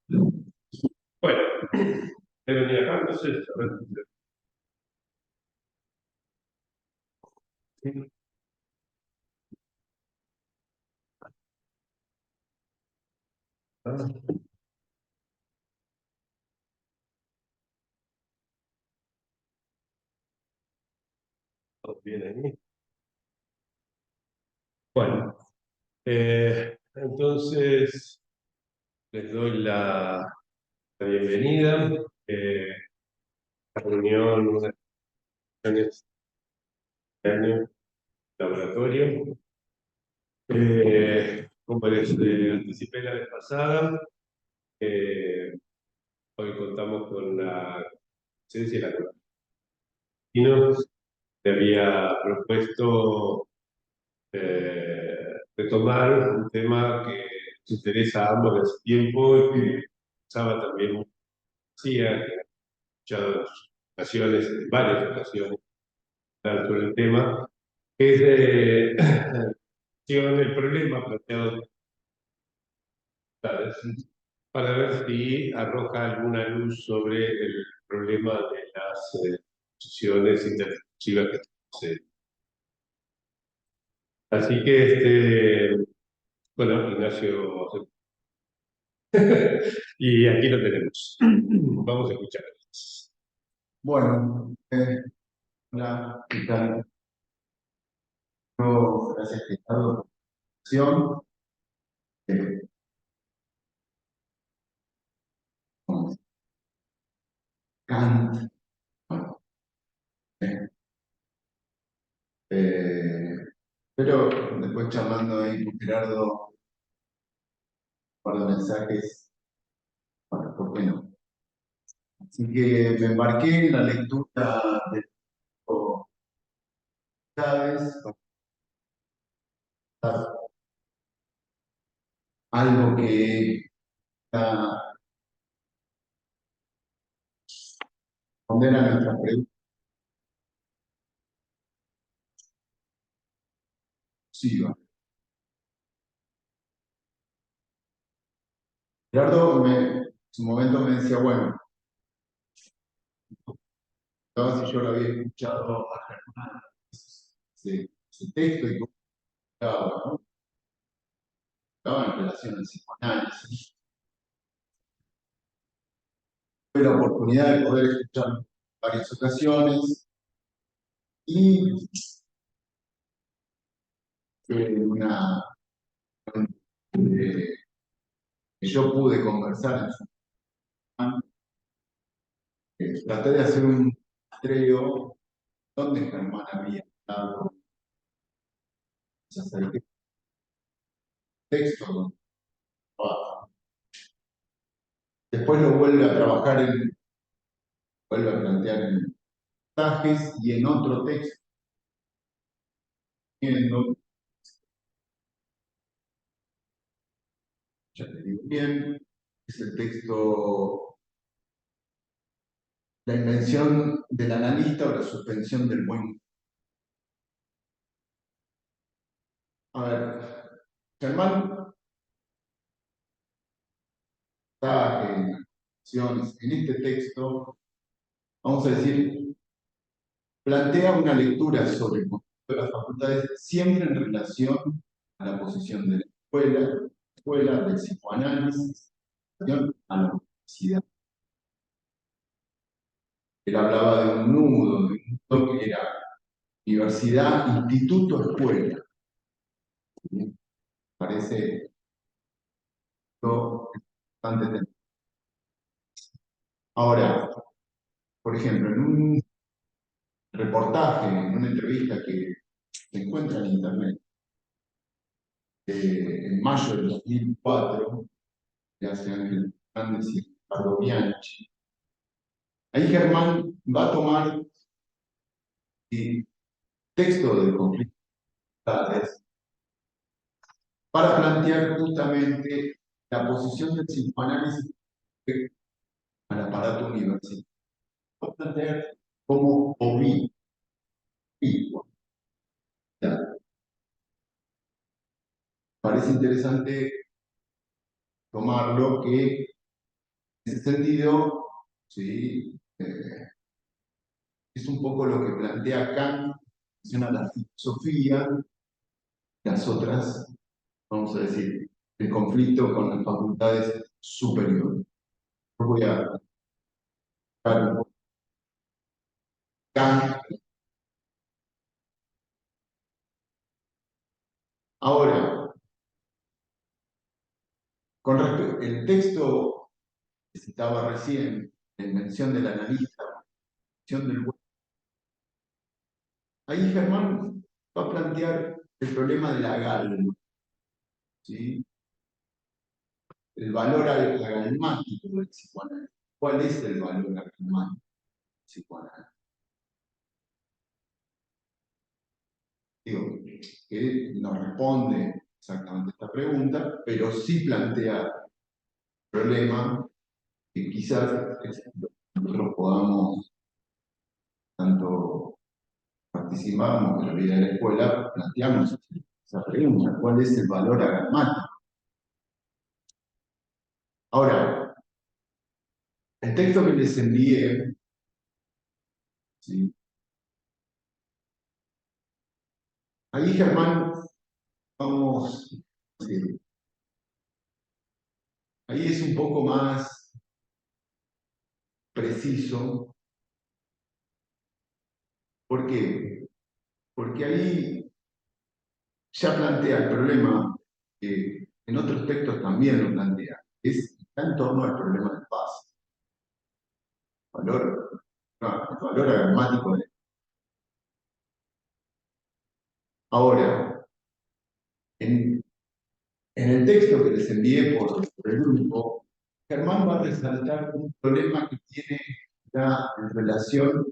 Bueno, he venido acá, entonces, a ver. Sí, ah, todo bien ahí. Bueno, entonces les doy la bienvenida a la reunión de sesiones de año laboratorio. Como les anticipé la vez pasada, eh, hoy contamos con la presencia de la Cortinos, que había propuesto retomar un tema que nos interesa a ambos desde tiempo y que usaba también hacía, que he escuchado en ocasiones, en varias ocasiones, hablar sobre el tema, que es el problema planteado ¿sabes? Para ver si arroja alguna luz sobre el problema de las posiciones interflexivas que tenemos. Así que, bueno, Ignacio, y aquí lo tenemos. Vamos a escuchar. Bueno, hola, ¿qué tal? Gracias, Ricardo, por la presentación. Eh, con Kant, bueno, eh, eh, pero después charlando ahí con Gerardo, un par de mensajes, bueno, ¿por qué no? Así que me embarqué en la lectura de Chávez, para algo que está responder a nuestra pregunta. Sí, va. Gerardo en su momento me decía, bueno, estaba si yo lo había escuchado a Germán, ese texto y cómo estaba, ¿no? Estaba en relación al psicoanálisis. Tuve la oportunidad de poder escuchar en varias ocasiones y una que yo pude conversar en su momento, traté de hacer un rastreo donde Germán había estado acerca del texto donde trabaja. Después lo vuelve a trabajar, vuelve a plantear en pasajes y en otro texto, viendo, ya te digo bien, es el texto La invención del analista o la suspensión del buen. A ver, Germán está en este texto, vamos a decir, plantea una lectura sobre el conjunto de las facultades siempre en relación a la posición de la escuela del psicoanálisis, en relación a la universidad. Él hablaba de un nudo que era universidad, instituto, escuela. ¿Sí? Parece bastante. Ahora, por ejemplo, en un reportaje, en una entrevista que se encuentra en internet, en mayo del 2004, que hace Ángel Fernández y Ricardo Bianchi, ahí Germán va a tomar el texto de conflictos para plantear justamente la posición del psicoanálisis respecto al aparato universitario. Va a plantear como oblicuo. Parece interesante tomarlo que En ese sentido, ¿sí? Es un poco lo que plantea Kant, menciona la filosofía, las otras, vamos a decir, el conflicto con las facultades superiores. Voy a explicar Kant. Ahora, con respecto al texto que citaba recién, la invención del analista, la invención del bueno, ahí Germán va a plantear el problema de la galma, ¿sí? El valor agalmático del psicoanálisis. ¿Cuál es el valor agalmático del psicoanálisis? Digo, que no responde exactamente a esta pregunta, pero sí plantea el problema que quizás nosotros podamos, tanto participamos en la vida de la escuela, planteamos esa pregunta, ¿cuál es el valor agalmático? Ahora, el texto que les envié, ¿sí? Ahí Germán, vamos, sí, ahí es un poco más preciso. ¿Por qué? Porque ahí ya plantea el problema que en otros textos también lo plantea, está en torno al problema del paz, valor, el valor aromático. Ahora, en el texto que les envié por el grupo, Germán va a resaltar un problema que tiene en relación,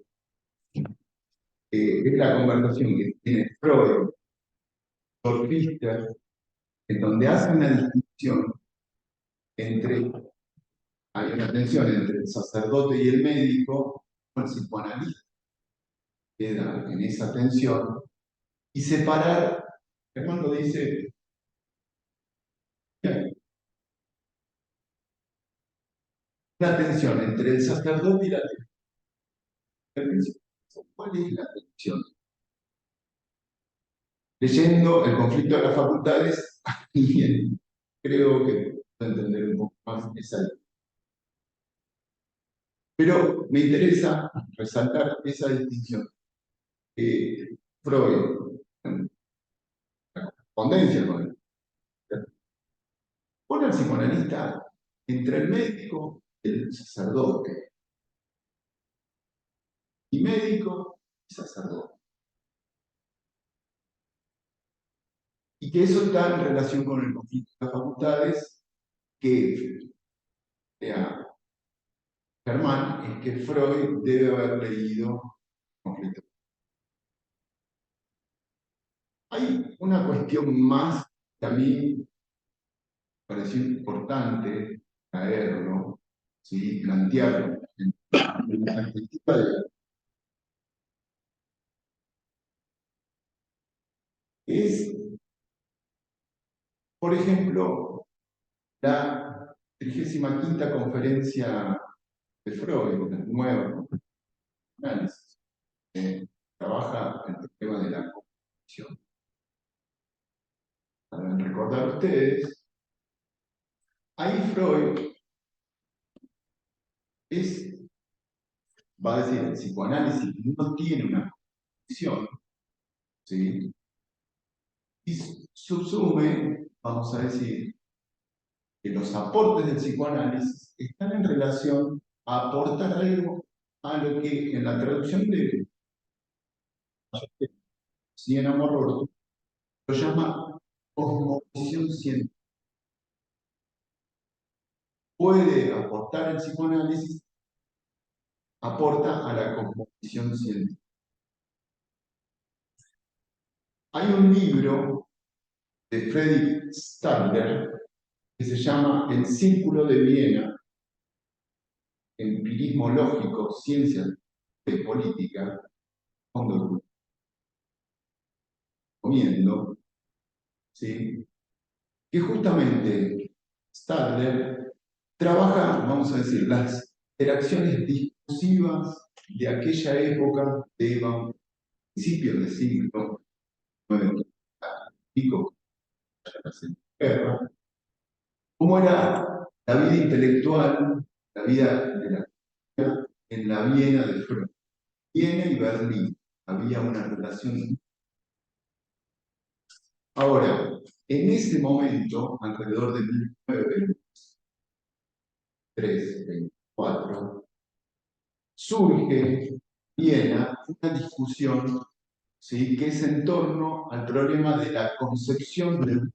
es la conversación que tiene Freud con Richter, en donde hace una distinción entre, hay una tensión entre el sacerdote y el médico, el psicoanalista queda en esa tensión, y separar, Germán lo dice, una tensión entre el sacerdote y la tensión. ¿Cuál es la tensión? Leyendo El conflicto de las facultades, bien, creo que puedo entender un poco más esa idea. Pero me interesa resaltar esa distinción. Freud, en la correspondencia con él, pone al psicoanalista entre el médico y el sacerdote, y médico y sacerdote. Y que eso está en relación con el conflicto de las facultades, que Germán, es que Freud debe haber leído conflicto. Hay una cuestión más que a mí me pareció importante traerlo, ¿sí? Plantearlo en la perspectiva de es, por ejemplo, la 35ª conferencia de Freud, la nueva análisis, trabaja el tema de la cognición. Para recordar ustedes, ahí Freud va a decir, el psicoanálisis no tiene una cognición, ¿sí? Y subsume, vamos a decir, que los aportes del psicoanálisis están en relación a aportar algo a lo que en la traducción de Cien Amor Roto lo llama cosmovisión científica. Puede aportar el psicoanálisis, aporta a la cosmovisión científica. Hay un libro de Friedrich Stadler que se llama El Círculo de Viena, Empirismo Lógico, Ciencias de Política, fondo recomiendo, ¿sí? Que justamente Stadler trabaja, vamos a decir, las interacciones discursivas de aquella época de principios del siglo XIX, pico, cómo era la vida intelectual, la vida de la en la Viena de Freud. Viena y Berlín, había una relación. Ahora, en ese momento, alrededor de 1923, 24, surge en Viena una discusión, ¿sí?, que es en torno al problema de la concepción de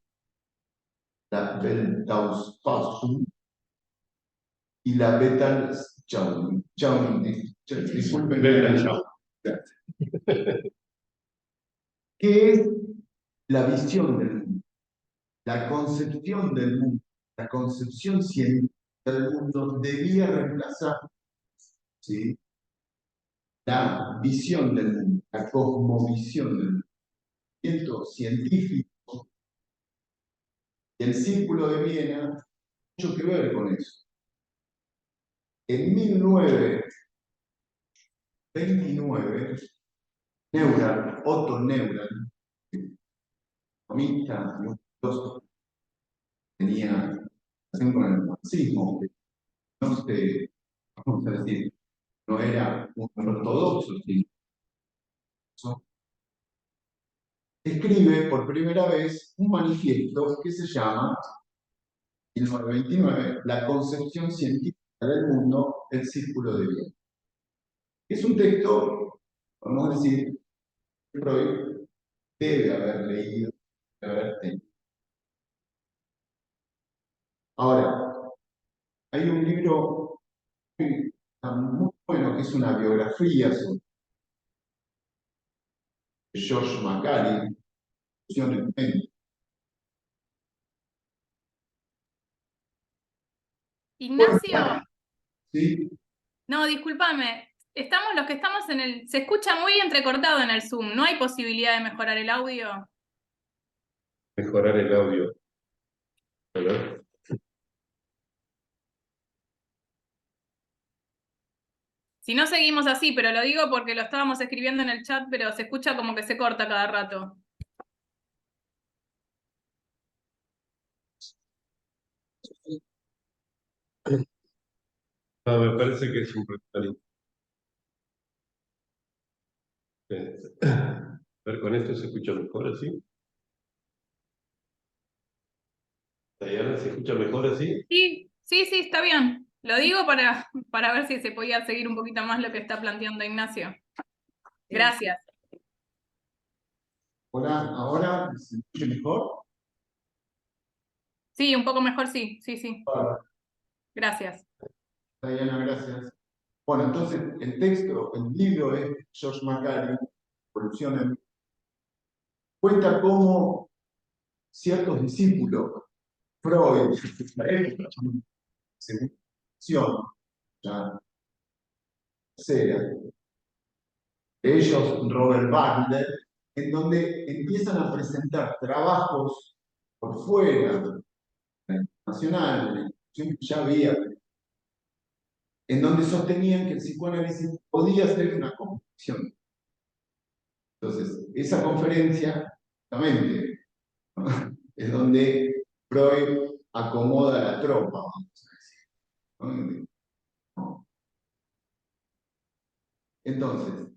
la Weltanschauung y la Weltanschauung. Disculpen, Weltanschauung. ¿qué es la visión del mundo? La concepción del mundo, la concepción científica del mundo debía reemplazar, ¿sí?, la visión del mundo, la cosmovisión del mundo. El científico del Círculo de Viena mucho que ver con eso. En 1929, Otto Neumann, economista y un filósofo, tenía relación con el marxismo, no sé, vamos a decir, no era un ortodoxo, sino escribe por primera vez un manifiesto que se llama, 1929, La concepción científica del mundo, el Círculo de Viena. Es un texto, vamos a decir, que Freud debe haber leído, debe haber tenido. Ahora, hay un libro muy bueno que es una biografía sobre George Macari, Ignacio, ¿sí? no, discúlpame. Estamos los que estamos en el. Se escucha muy entrecortado en el Zoom. ¿No hay posibilidad de mejorar el audio? Mejorar el audio. A ver. Si no, seguimos así, pero lo digo porque lo estábamos escribiendo en el chat, pero se escucha como que se corta cada rato. No, me parece que es un rectal. A ver, con esto se escucha mejor así. Diana, ¿se escucha mejor así? Sí, sí, sí, está bien. Lo digo para ver si se podía seguir un poquito más lo que está planteando Ignacio. Gracias. Hola, ¿ahora se escucha mejor? Sí, un poco mejor, sí, sí, sí. Vale. Gracias. Diana, gracias. Bueno, entonces el texto, el libro es George Macari, Evolución, cuenta cómo ciertos discípulos, Freud, según ya tercera, de ellos Robert Butler, en donde empiezan a presentar trabajos por fuera de la internacional, de la institución que ya había, en donde sostenían que el psicoanálisis podía ser una competición. Entonces, esa conferencia, justamente, ¿no?, es donde Freud acomoda la tropa, vamos a decir, ¿no? Entonces,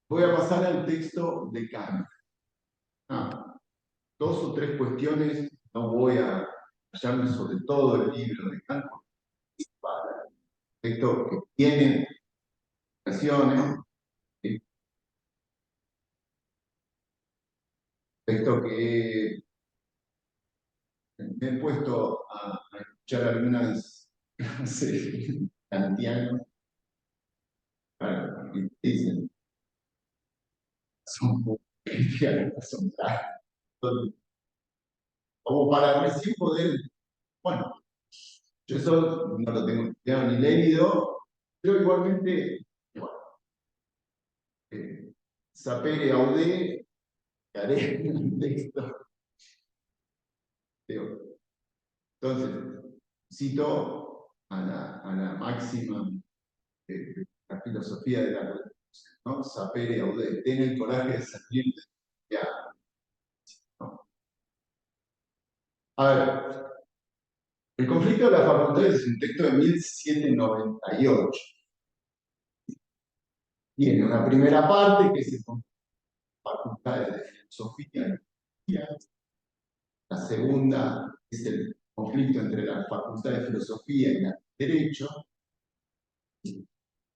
voy a pasar al texto de Kant. Dos o tres cuestiones, no voy a hallarme sobre todo el libro de Kant, para texto que tiene ocasiones, texto que me he puesto a escuchar algunas clases kantianas, para que dicen, son muy cristianas, son como para recién poder, bueno, yo eso no lo tengo estudiado ni leído, pero igualmente, bueno, sapere aude, haré un texto. Entonces, cito a la máxima de la filosofía de la revolución, ¿no? Sapere aude, ten el coraje de salir de la, ¿no? A ver, el conflicto de las facultades es un texto de 1798. Tiene una primera parte que es el conflicto de las facultades de filosofía y teología. La segunda es el conflicto entre la facultad de filosofía y la de derecho,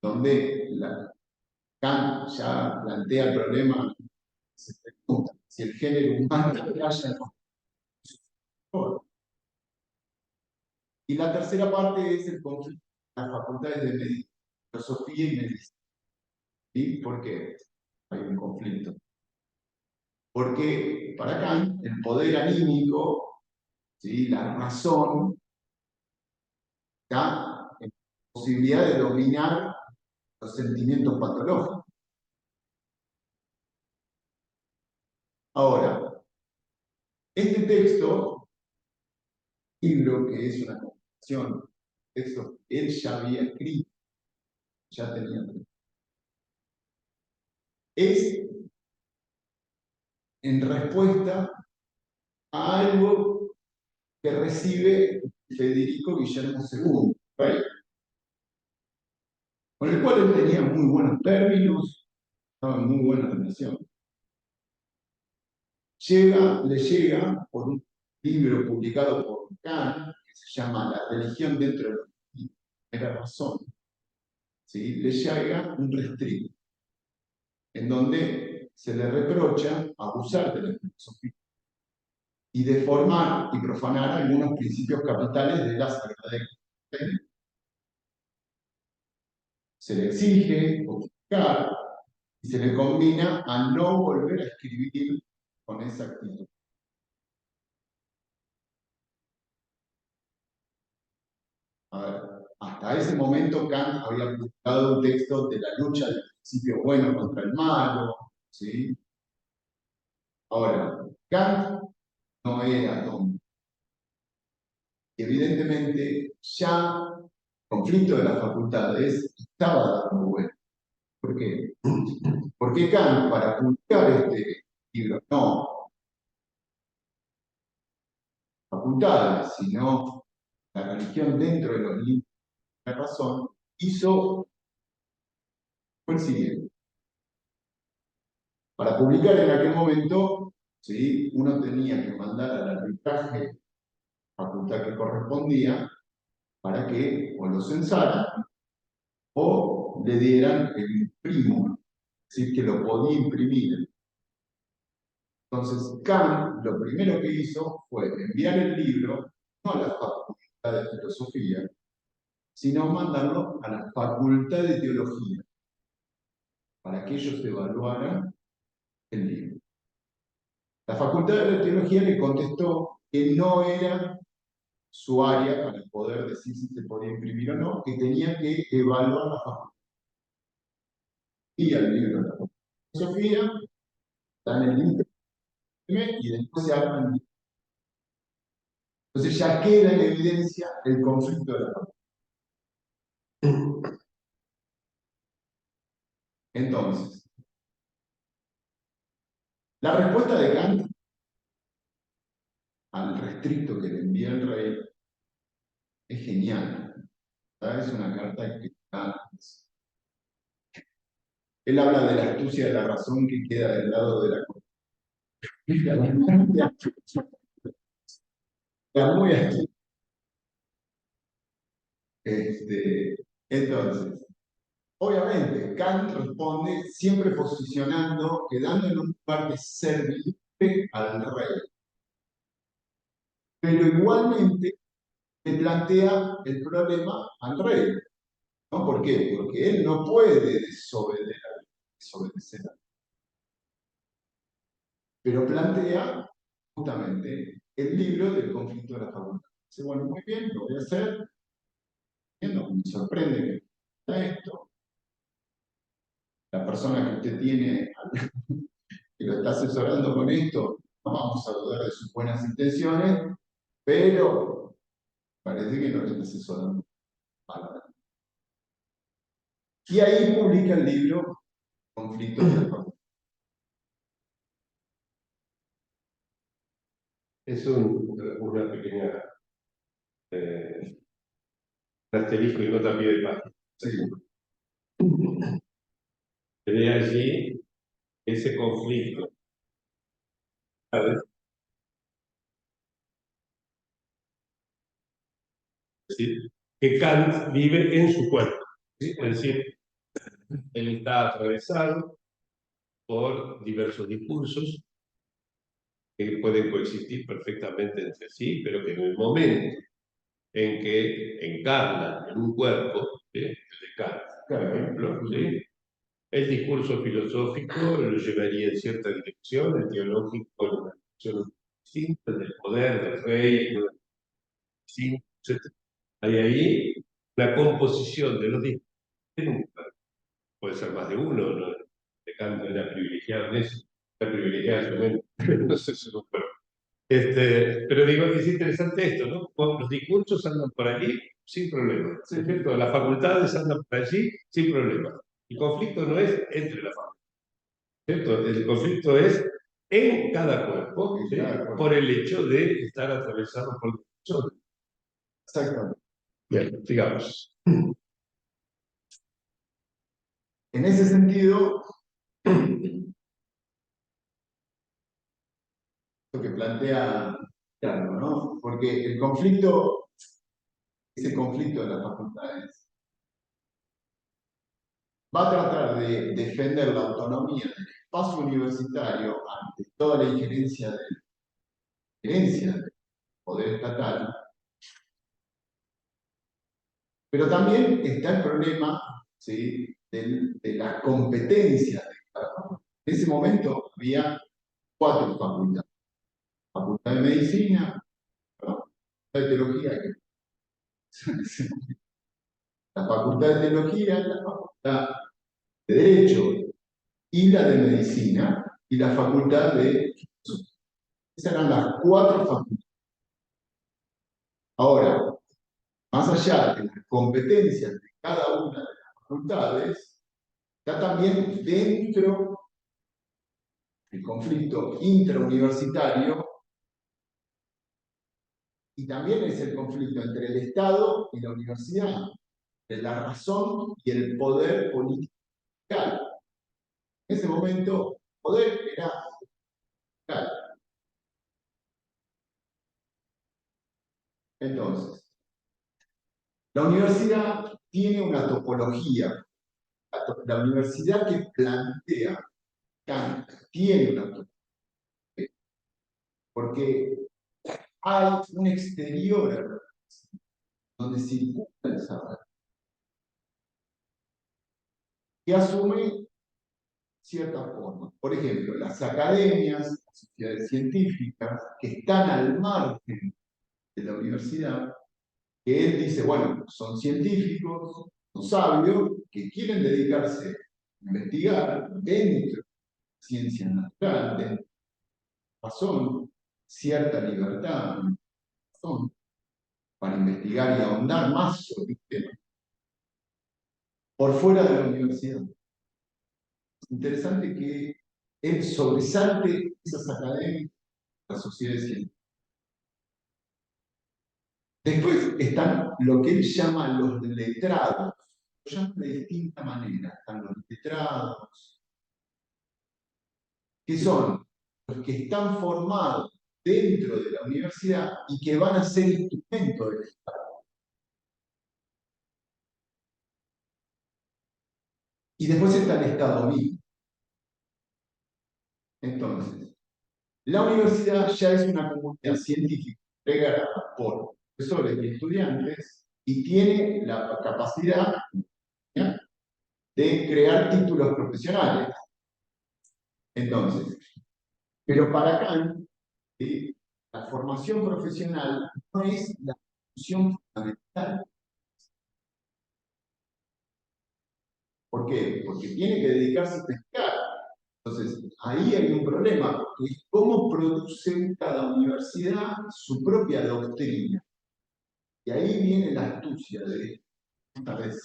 donde Kant ya plantea el problema, se pregunta si el género humano haya no. Y la tercera parte es el conflicto de las facultades de filosofía y medicina. ¿Sí? ¿Por qué hay un conflicto? Porque para Kant el poder anímico, ¿sí? La razón, está en la posibilidad de dominar los sentimientos patológicos. Ahora, este texto, libro que es una compilación, texto que él ya había escrito, ya tenía, es en respuesta a algo que recibe Federico Guillermo II, rey, con el cual él tenía muy buenos términos, estaba en muy buena relación. Le llega por un libro publicado por Kant, que se llama La religión dentro de la razón, ¿sí? Le llega un rescrito, en donde se le reprocha abusar de la filosofía y deformar y profanar algunos principios capitales de la Sagrada Escritura. Se le exige publicar y se le combina a no volver a escribir con esa actitud. A ver, hasta ese momento Kant había publicado un texto de la lucha del principio bueno contra el malo, ¿sí? Ahora, Kant no era tonto. Evidentemente, ya el conflicto de las facultades estaba dando vuelta. ¿Por qué? Porque Kant, para publicar este libro, no facultades, sino la religión dentro de los libros de la razón, fue el siguiente. Para publicar en aquel momento, ¿sí? Uno tenía que mandar al arbitraje facultad que correspondía para que o lo censaran o le dieran el imprimo, es decir, que lo podía imprimir. Entonces, Kant lo primero que hizo fue enviar el libro no a la facultad de filosofía, sino mandarlo a la facultad de teología, para que ellos evaluaran el libro. La facultad de teología le contestó que no era su área para poder decir si se podía imprimir o no, que tenía que evaluar la facultad. Y el libro de la filosofía, dan el informe y después se arman. Entonces ya queda en evidencia el conflicto de la facultad. Entonces, la respuesta de Kant al restricto que le envía el rey es genial. Es una carta que él habla de la astucia de la razón que queda del lado de la muy astuta. Entonces, obviamente, Kant responde siempre posicionando, quedando en un lugar de servirle al rey. Pero igualmente le plantea el problema al rey. ¿No? ¿Por qué? Porque él no puede desobedecer a él. Pero plantea justamente el libro del conflicto de la facultad. Dice, bueno, muy bien, lo voy a hacer. No, me sorprende que está esto. La persona que usted tiene, que lo está asesorando con esto, no vamos a dudar de sus buenas intenciones, pero Parece que no le está asesorando. Y ahí publica el libro Conflictos de la Facultad. Es una pequeña asterisco y nota a pie de página. Sí. Ve allí ese conflicto, ¿sabes? Es decir, que Kant vive en su cuerpo. ¿Sí? Es decir, él está atravesado por diversos discursos que pueden coexistir perfectamente entre sí, pero que en el momento en que encarnan en un cuerpo, ¿sí? El de Kant, por ejemplo, ¿sí? El discurso filosófico lo llevaría en cierta dirección, el teológico en una dirección distinta, el del poder, del rey, en una distinta, etc. Hay ahí una composición de los discursos, puede ser más de uno, ¿no? De Kant era privilegiado en eso, era privilegiado en su momento, no sé si lo pero, pero digo, es interesante esto, ¿no? Los discursos andan por allí sin problema, ¿no es cierto? Las facultades andan por allí sin problema. El conflicto no es entre las facultades, ¿cierto? El conflicto es en cada cuerpo, ¿sí? Por el hecho de estar atravesado por discusiones. Exactamente. Bien, sigamos. En ese sentido, lo que plantea Carlos, ¿no? Porque el conflicto, ese conflicto de las facultades, va a tratar de defender la autonomía del espacio universitario ante toda la injerencia del poder estatal, pero también está el problema, ¿sí? de las competencias de cada facultad. En ese momento había 4 facultades: Facultad de Medicina, Facultad de Teología, la Facultad de Teología, la Facultad de Derecho y la de Medicina y la Facultad de Filosofía. Esas eran las 4 facultades. Ahora, más allá de las competencias de cada una de las facultades, está también dentro del conflicto intrauniversitario y también es el conflicto entre el Estado y la universidad, de la razón y el poder político. En ese momento, el poder era fiscal. Entonces, la universidad tiene una topología. La universidad que plantea Kant tiene una topología, porque hay un exterior donde circula el saber, que asume cierta forma. Por ejemplo, las academias, las sociedades científicas, que están al margen de la universidad, que él dice, bueno, son científicos, son sabios, que quieren dedicarse a investigar dentro de la ciencia natural, dentro de la razón, cierta libertad, razón, para investigar y ahondar más sobre el tema, por fuera de la universidad. Es interesante que él sobresalte esas academias, las sociedades científicas. Después están lo que él llama los letrados, lo llaman de distinta manera. Están los letrados, que son los que están formados dentro de la universidad y que van a ser instrumentos del Estado. Y después está el Estado mismo. Entonces, la universidad ya es una comunidad científica integrada por profesores y estudiantes y tiene la capacidad, ¿ya?, de crear títulos profesionales. Entonces, pero para Kant, la formación profesional no es la función fundamental. ¿Por qué? Porque tiene que dedicarse a investigar. Entonces, ahí hay un problema, porque ¿cómo produce cada universidad su propia doctrina? Y ahí viene la astucia de esta vez.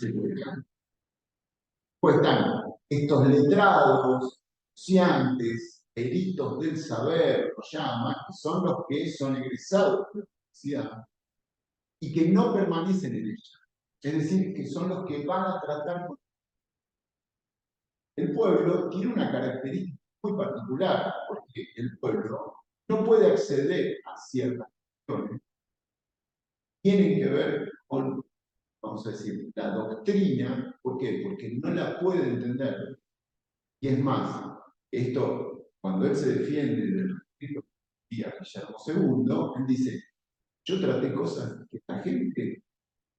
Pues están estos letrados, ciantes, peritos del saber, lo llaman, que son los que son egresados de la universidad y que no permanecen en ella. Es decir, que son los que van a tratar con... El pueblo tiene una característica muy particular, porque el pueblo no puede acceder a ciertas cuestiones. Tienen que ver con, vamos a decir, la doctrina. ¿Por qué? Porque no la puede entender. Y es más, esto, cuando él se defiende del respeto a Guillermo II, él dice, yo traté cosas que la gente,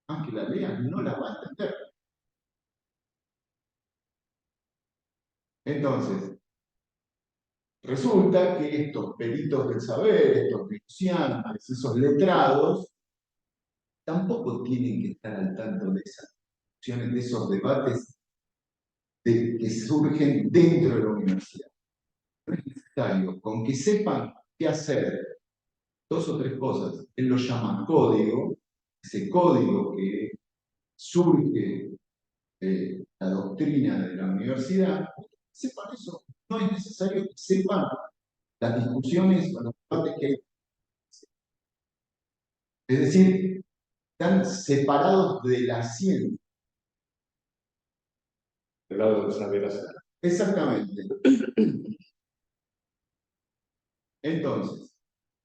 aunque la lea, no la va a entender. Entonces, resulta que estos peritos del saber, estos negociantes, esos letrados, tampoco tienen que estar al tanto de esas discusiones, de esos debates que surgen dentro de la universidad. No es necesario, con que sepan qué hacer, dos o tres cosas. Él lo llama código, ese código que surge de la doctrina de la universidad. Sepan eso, no es necesario que sepan las discusiones o los debates que hay. Es decir, están separados de la ciencia. Del lado del saber hacer. Exactamente. Entonces,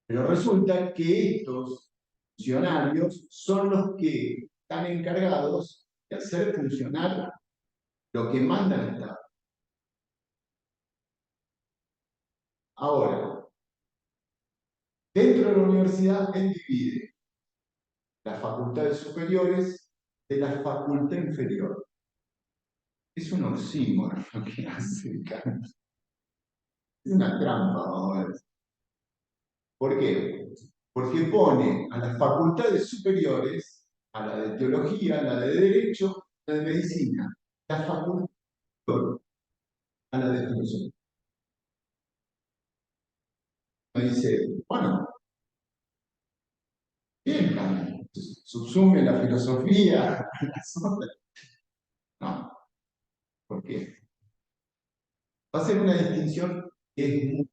pero resulta que estos funcionarios son los que están encargados de hacer funcionar lo que manda el Estado. Ahora, dentro de la universidad, él divide las facultades superiores de la facultad inferior. Es un oxímoron lo que hace Kant. Es una trampa, vamos a ver. ¿Por qué? Porque pone a las facultades superiores, a la de teología, a la de derecho, a la de medicina, la facultad a la de filosofía. Me dice, bueno, bien, Kant, subsume la filosofía a las otras. No, ¿por qué? Va a ser una distinción que es muy...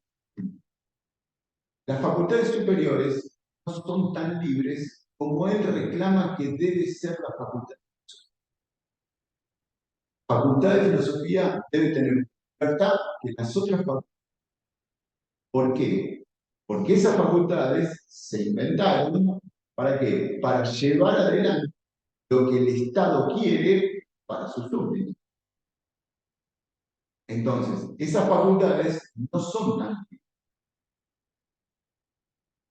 Las facultades superiores no son tan libres como él reclama que debe ser la facultad. La facultad de filosofía debe tener libertad que las otras facultades. ¿Por qué? Porque esas facultades se inventaron ¿para qué? Para llevar adelante lo que el Estado quiere para sus súbditos. Entonces, esas facultades no son tan libres.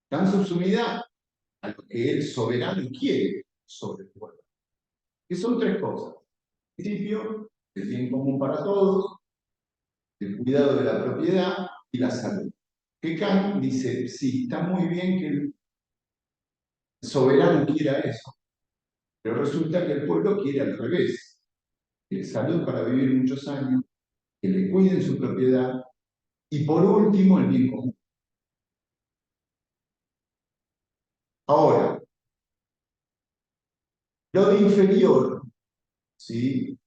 Están subsumidas a lo que el soberano quiere sobre el pueblo. Que son tres cosas. El principio, el bien común para todos, el cuidado de la propiedad y la salud. Que Kant dice, sí, está muy bien que el soberano quiera eso, pero resulta que el pueblo quiere al revés. Quiere salud para vivir muchos años, que le cuiden su propiedad y por último el bien común. Ahora, lo de inferior, ¿sí?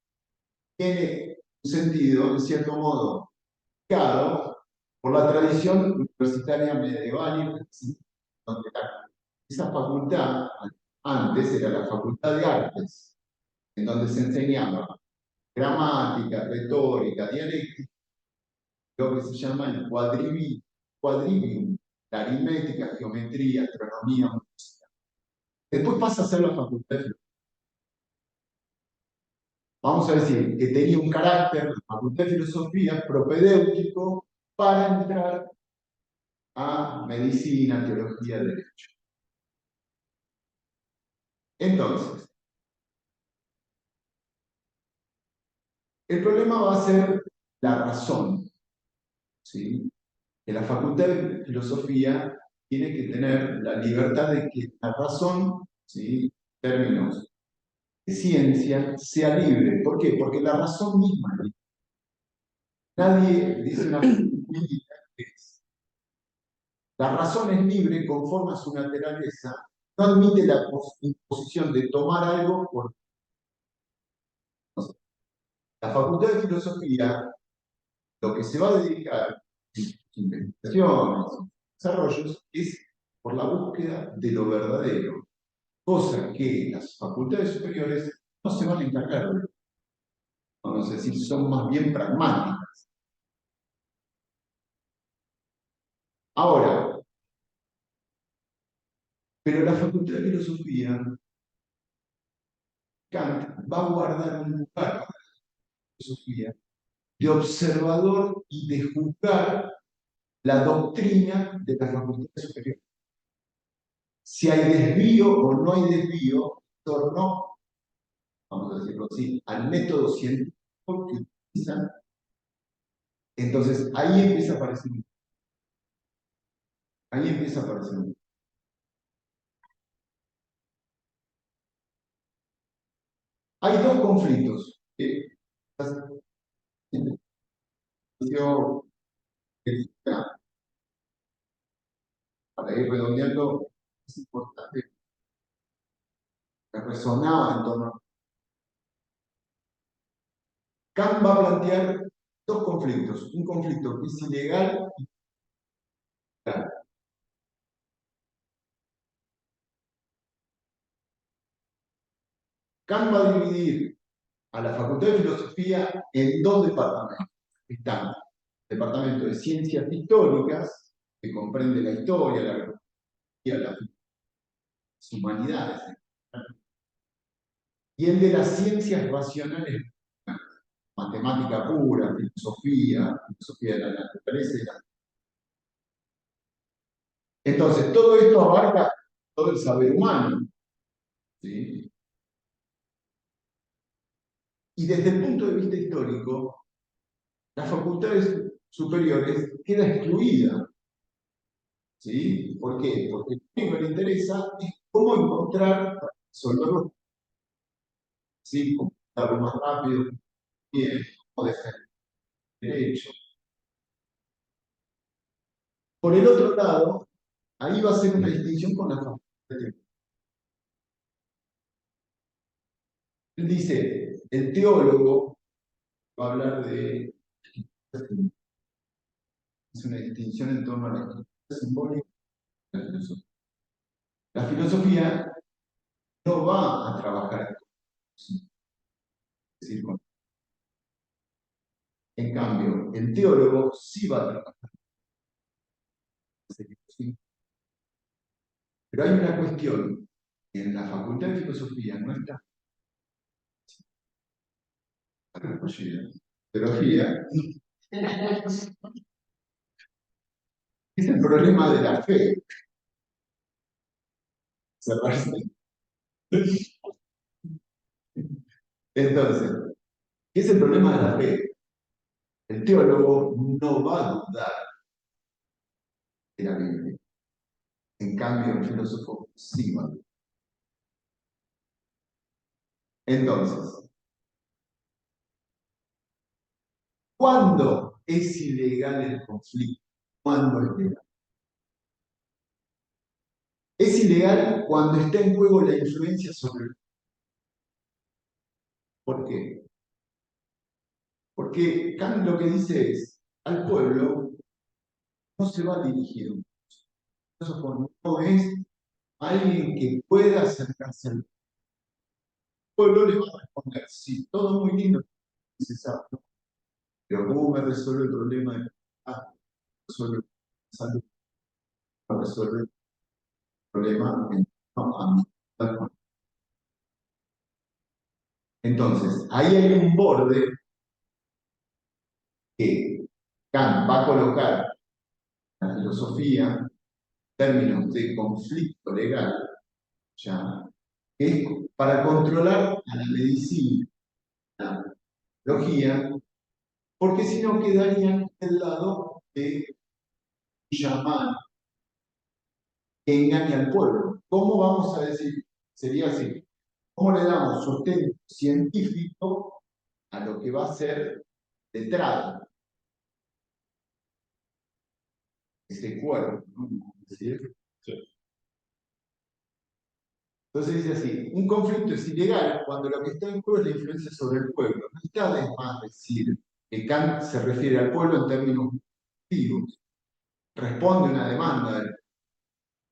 Tiene un sentido, en cierto modo, claro, por la tradición universitaria medieval, donde esa facultad antes era la facultad de artes, en donde se enseñaba gramática, retórica, dialéctica, lo que se llama el quadrivium, la aritmética, geometría, astronomía, música. Después pasa a ser la facultad de filosofía. Vamos a decir que tenía un carácter, la facultad de filosofía, propedéutico para entrar a medicina, teología, derecho. Entonces, el problema va a ser la razón, ¿sí? Que la facultad de filosofía tiene que tener la libertad de que la razón, ¿sí? En términos de ciencia, sea libre. ¿Por qué? Porque la razón misma es libre. Nadie dice una que es. La razón es libre conforme a su naturaleza no admite la imposición de tomar algo por... La Facultad de Filosofía, lo que se va a dedicar en sus investigaciones, sus desarrollos, es por la búsqueda de lo verdadero, cosa que las facultades superiores no se van a encargar de. Vamos a decir, son más bien pragmáticas. Ahora, pero la Facultad de Filosofía, Kant va a guardar un lugar para la filosofía de observador y de juzgar la doctrina de la Facultad Superior. Si hay desvío o no hay desvío en torno, vamos a decirlo así, al método científico que utilizan, entonces ahí empieza a aparecer. Ahí empieza a aparecer. Hay dos conflictos. Yo, para ir redondeando, es importante que resonaba en torno a... Kant va a plantear dos conflictos. Un conflicto que es ilegal y legal. Kant va a dividir a la Facultad de Filosofía en dos departamentos. Están el departamento de Ciencias Históricas, que comprende la historia, la geografía, las humanidades, y el de las ciencias racionales, matemática pura, filosofía de la naturaleza. Entonces, todo esto abarca todo el saber humano, ¿sí? Y desde el punto de vista histórico, las facultades superiores queda excluida. ¿Sí? ¿Por qué? Porque lo único que le interesa es cómo encontrar, resolverlo, ¿sí? Cómo hacerlo más rápido, bien, cómo defender el derecho. Por el otro lado, ahí va a ser una distinción con la facultad de teología. Él dice, el teólogo va a hablar de... Es una distinción en torno a la escritura simbólica y la filosofía. La filosofía no va a trabajar con, es decir, en cambio, el teólogo sí va a trabajar. ¿Sí? Pero hay una cuestión que en la Facultad de Filosofía no está. Teología es el problema de la fe. Cerrarse. Entonces, ¿qué es el problema de la fe? El teólogo no va a dudar de la Biblia. En cambio, el filósofo sí va a dudar. Entonces, ¿cuándo es ilegal el conflicto? ¿Cuándo es legal? Es ilegal cuando está en juego la influencia sobre el... ¿Por qué? Porque Kant lo que dice es, al pueblo no se va a dirigir. Un filósofo no es alguien que pueda acercarse al pueblo, le va a responder, sí, todo muy lindo, necesario, pero ¿cómo me resuelve el problema de resuelve salud? Resuelve el problema de amistad. Entonces, ahí hay un borde que Kant va a colocar la filosofía en términos de conflicto legal, ya, que es para controlar a la medicina, la biología, porque si no quedarían del lado de llamar que engaña al pueblo. ¿Cómo vamos a decir? Sería así. ¿Cómo le damos sustento científico a lo que va a ser letrado? Ese cuerpo, ¿no? Es decir, Sí. Entonces dice así, un conflicto es ilegal cuando lo que está en juego es la influencia sobre el pueblo. No está de más decir que Kant se refiere al pueblo en términos positivos. Responde a una demanda,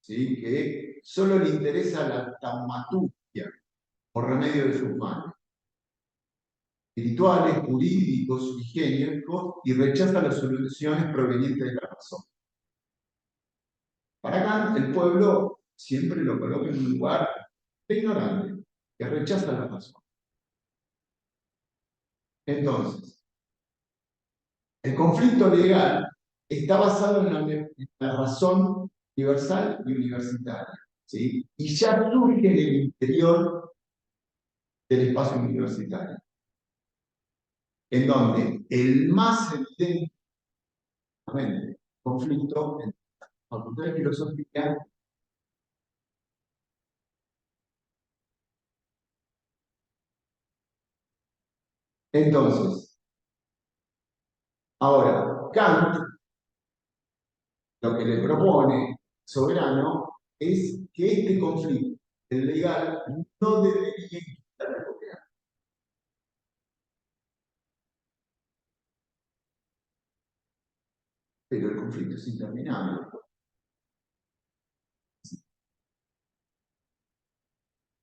¿sí? Que solo le interesa la taumaturgia o remedio de sus males, espirituales, jurídicos, higiénicos, y rechaza las soluciones provenientes de la razón. Para Kant, el pueblo siempre lo coloca en un lugar de ignorante, que rechaza la razón. Entonces, el conflicto legal está basado en la razón universal y universitaria, ¿sí? Y ya surge en el interior del espacio universitario, en donde el más evidente conflicto entre la Facultad de Filosofía entonces, ahora, Kant lo que le propone Soberano es que este conflicto, el legal, no debería implicar la propiedad. Pero el conflicto es interminable.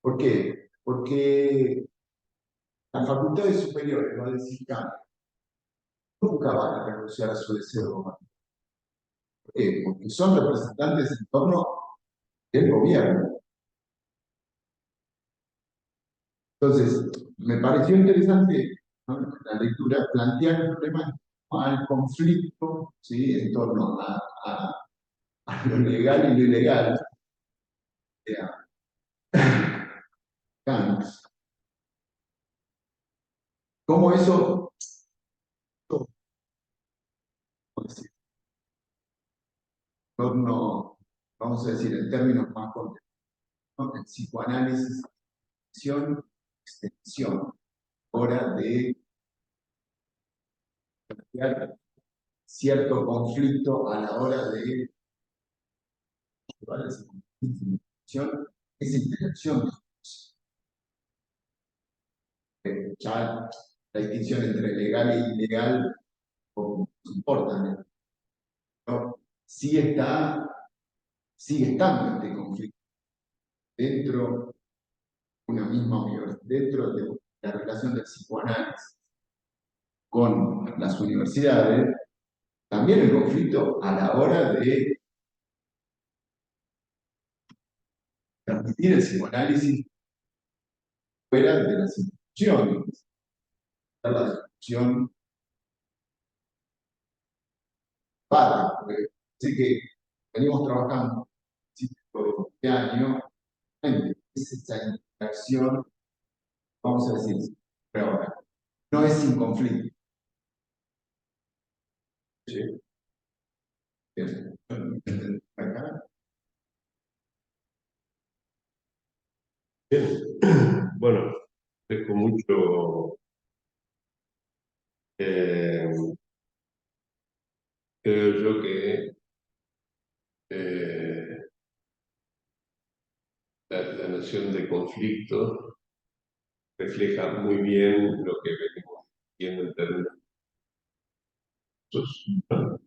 ¿Por qué? Porque las facultades superiores, va a decir Kant, nunca van a renunciar a su deseo romántico. ¿Por qué? Porque son representantes en torno del gobierno. Entonces, me pareció interesante, ¿no?, la lectura, plantear el problema al conflicto, ¿sí?, en torno a lo legal y lo ilegal. Kant. ¿Cómo eso, en torno, vamos a decir, en términos más complejos, ¿no?, el psicoanálisis, extensión, extensión, hora de plantear cierto conflicto a la hora de llevar esa interacción, esa interacción. Ya la distinción entre legal e ilegal no importa, ¿no? Pero sigue estando este conflicto dentro de una misma universidad, dentro de la relación del psicoanálisis con las universidades, también el conflicto a la hora de transmitir el psicoanálisis fuera de las instituciones, la discusión padre, porque sé que venimos trabajando este año, es esa interacción, vamos a decir, pero ahora, no es sin conflicto. ¿Sí? Acá. Bien. Bueno, dejo mucho. Creo yo que la noción de conflicto refleja muy bien lo que venimos viendo en términos ¿no?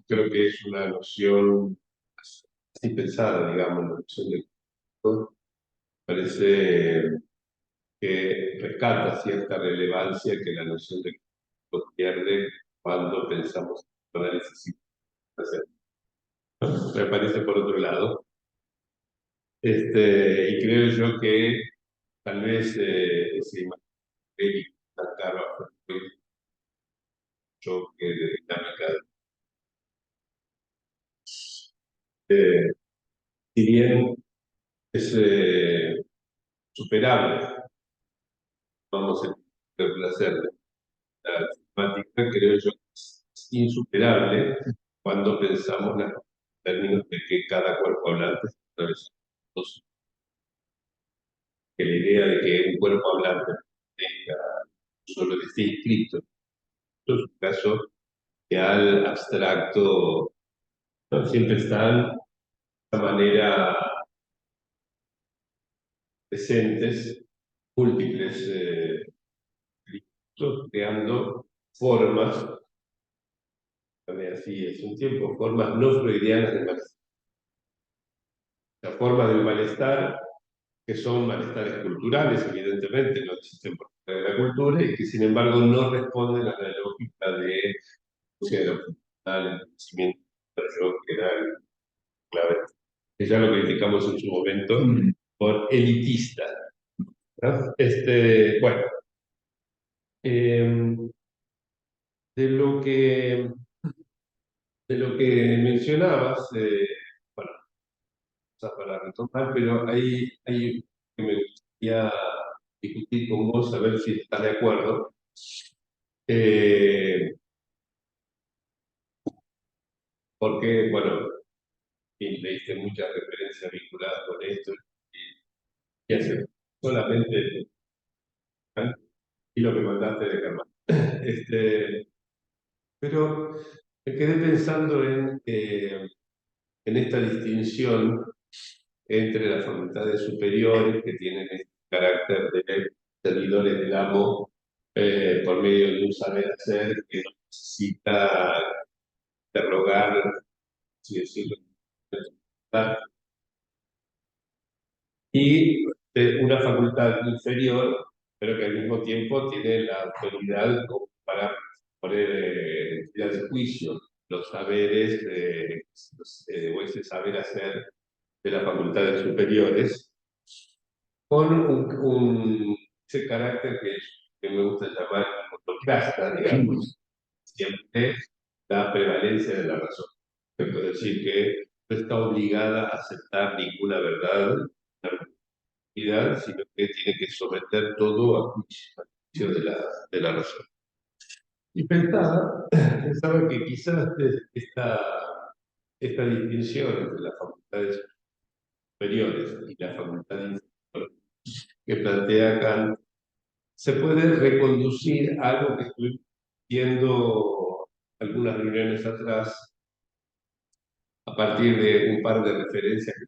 Creo que es una noción así pensada, digamos, la noción de conflicto. Parece que rescata cierta relevancia que la noción de conflicto pierde cuando pensamos en análisis ¿no? Me parece por otro lado. Y creo yo que tal vez ese imagen tan caro a choque de dinámica. Si bien es superable, vamos a placer la temática, creo yo que es insuperable cuando pensamos en términos de que cada cuerpo hablante es dos. Que la idea de que un cuerpo hablante tenga solo de este inscrito, en su caso, que al abstracto no siempre están de manera presentes, múltiples creando formas, también así hace un tiempo, formas no freudianas de malestar. Las formas del malestar, que son malestares culturales, evidentemente, no existen por fuera de la cultura, y que sin embargo no responden a la lógica de búsqueda de lo fundamental, el conocimiento que era el clave, que ya lo criticamos en su momento, por elitista, ¿no? Bueno, de lo que mencionabas, bueno, o sea, para retomar, pero hay que me gustaría discutir con vos, a ver si estás de acuerdo. Porque, bueno, leíste muchas referencias vinculadas con esto y hace solamente y lo que mandaste de Germán. Pero me quedé pensando en esta distinción entre las facultades superiores que tienen este carácter de servidores del amo por medio de un saber hacer que no necesita interrogar, si decirlo, y una facultad inferior, pero que al mismo tiempo tiene la autoridad como para poner en juicio los saberes o ese saber hacer de las facultades superiores, con ese carácter que me gusta llamar iconoclasta, digamos, siempre la prevalencia de la razón. Es decir, que no está obligada a aceptar ninguna verdad, sino que tiene que someter todo a juicio de la razón. Y pensaba que quizás esta distinción entre las facultades superiores y la facultad inferior que plantea Kant se puede reconducir a algo que estoy viendo algunas reuniones atrás a partir de un par de referencias que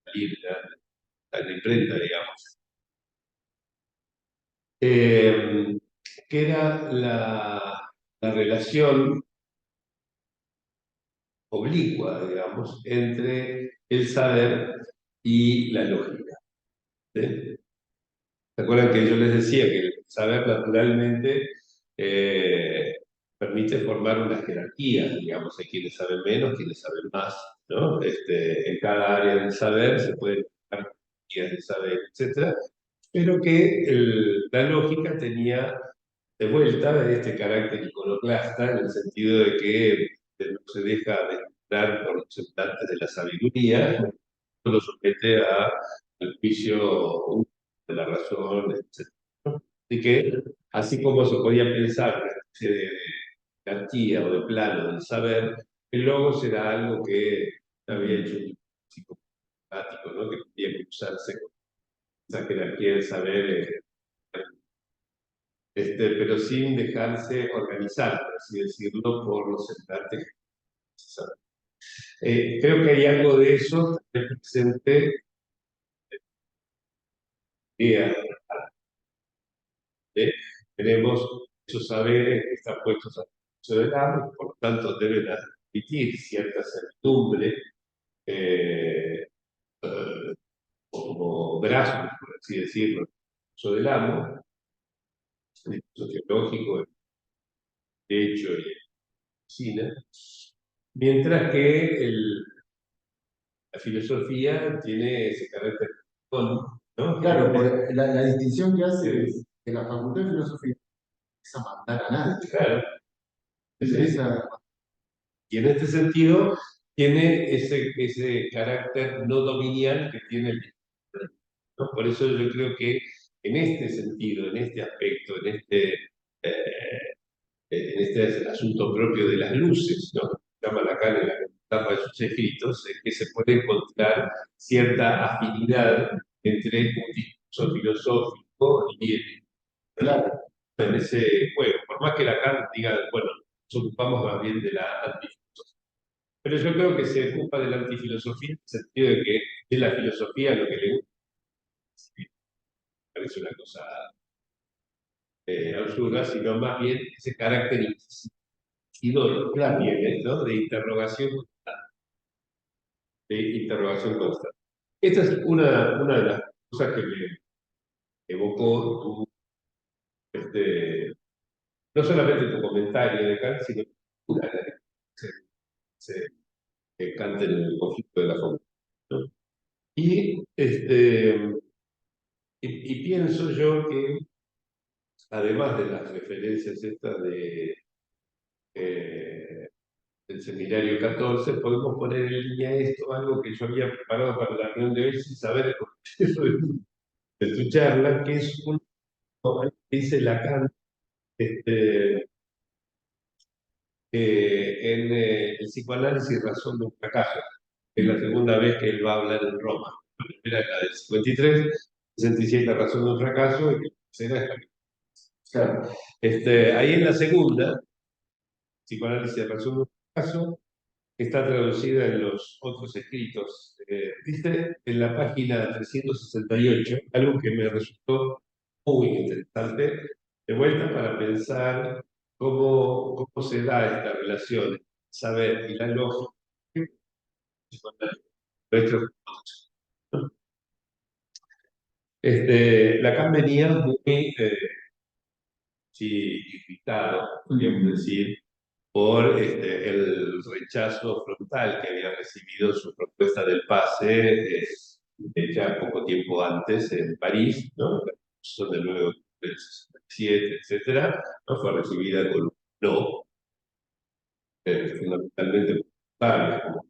salir la imprenta, digamos. Que era la relación oblicua, digamos, entre el saber y la lógica. ¿Sí? ¿Se acuerdan que yo les decía que el saber naturalmente permite formar una jerarquía, digamos, hay quienes saben menos, quienes saben más, ¿no? En cada área del saber se pueden formar jerarquías de saber, etc. Pero que la lógica tenía de vuelta este carácter iconoclasta en el sentido de que no se deja mezclar por representantes de la sabiduría, lo somete al juicio de la razón, etc. Así que, así como se podía pensar una especie de jerarquía o de plano del saber, el logo será algo que había hecho un psicomático, ¿no? Que podía cruzarse con esa jerarquía del saber, pero sin dejarse organizar, por así decirlo, por los semblantes. Creo que hay algo de eso presente. eh, Tenemos esos saberes que están puestos al servicio del amo y por lo tanto deben admitir cierta certidumbre como brazos, por así decirlo, al servicio del amo, el sociológico, el derecho y la medicina, mientras que la filosofía tiene ese carácter, ¿no? Claro, pues, la distinción que hace es que la Facultad de Filosofía no es a mandar a nadie. Claro. Esa, Y en este sentido, tiene ese carácter no dominial que tiene el discurso, ¿no? Por eso yo creo que en este sentido, en este aspecto, en este asunto propio de las luces, ¿no? Llama Lacan en la etapa de sus escritos, es que se puede encontrar cierta afinidad entre un discurso filosófico y claro, en ese juego. Por más que Lacan diga, bueno, nos ocupamos más bien de la antifilosofía. Pero yo creo que se ocupa de la antifilosofía en el sentido de que es la filosofía lo que le gusta. Parece una cosa absurda, sino más bien ese carácter inquisidor que tiene, ¿no? De interrogación constante. Esta es una de las cosas que me evocó no solamente tu comentario de Kant, sino una de las que que Kant en el conflicto de la forma, ¿no? Y pienso yo que, además de las referencias estas del seminario 14, podemos poner en línea esto, algo que yo había preparado para la reunión de hoy sin saber el contenido de tu charla, que es un que dice Lacan en el psicoanálisis razón de un fracaso, que es la segunda vez que él va a hablar en Roma. La primera es la del 53, 67 razón de un fracaso, y la tercera es la que... Claro. Ahí en la segunda, psicoanálisis razón de un fracaso, que está traducida en los otros escritos, dice en la página 368, algo que me resultó muy interesante, de vuelta para pensar cómo se da esta relación, el saber y la lógica con nuestros conceptos, ¿no? Lacan venía muy irritado, podríamos decir, por el rechazo frontal que había recibido su propuesta del pase ya poco tiempo antes en París, ¿no? La Revolución del 9 de octubre del 67, etcétera, ¿no? Fue recibida con un no, fundamentalmente por los como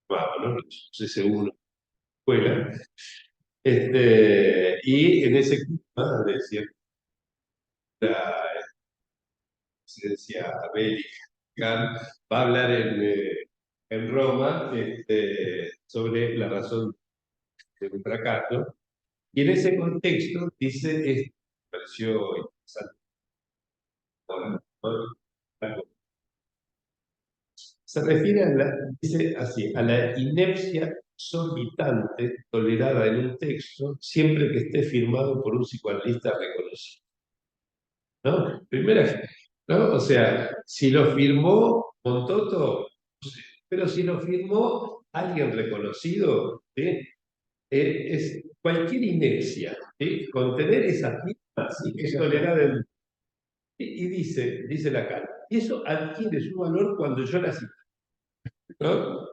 llamaba, ¿no? Los C1 escuela. Y en ese clima de cierta presencia bélica, va a hablar en Roma sobre la razón de un fracaso. Y en ese contexto dice, esto me pareció interesante, se refiere dice así, a la inepcia exorbitante tolerada en un texto siempre que esté firmado por un psicoanalista reconocido, ¿no? Primera, ¿no? O sea, si lo firmó Montoto, pero si lo firmó alguien reconocido, ¿sí? Es cualquier inepcia, ¿sí? Contener esa firma, ¿sí? Es tolerada en... Y dice Lacan, y eso adquiere su valor cuando yo la cito, ¿no?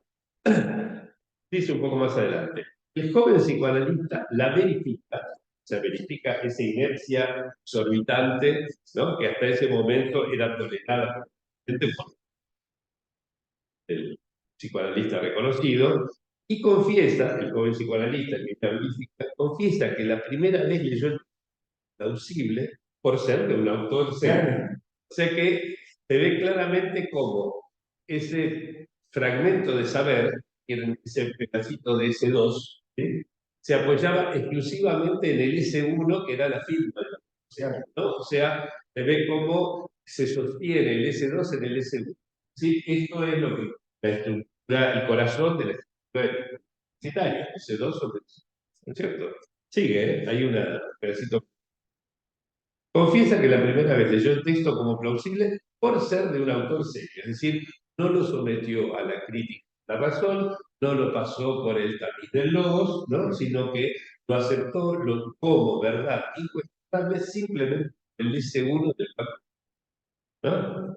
Dice un poco más adelante, el joven psicoanalista la verifica, se verifica esa inercia exorbitante, ¿no? Que hasta ese momento era tolerada por el psicoanalista reconocido, y confiesa, el joven psicoanalista, el que la verifica, confiesa que la primera vez leyó el plausible por ser de un autor serio. O sea que se ve claramente cómo ese fragmento de saber, que era ese pedacito de S2, ¿sí? Se apoyaba exclusivamente en el S1, que era la firma de la pronunciación, ¿no? O sea, se ve cómo se sostiene el S2 en el S1. ¿Sí? Esto es lo que la estructura, el corazón de la estructura universitaria, S2 sobre S1, ¿no es cierto? Sigue, ¿eh? Hay un pedacito. Confiesa que la primera vez leyó el texto como plausible por ser de un autor serio, es decir, no lo sometió a la crítica de la razón, no lo pasó por el tamiz del logos, ¿no? Sino que lo aceptó como verdad incuestionable simplemente el dice uno del papel, ¿no?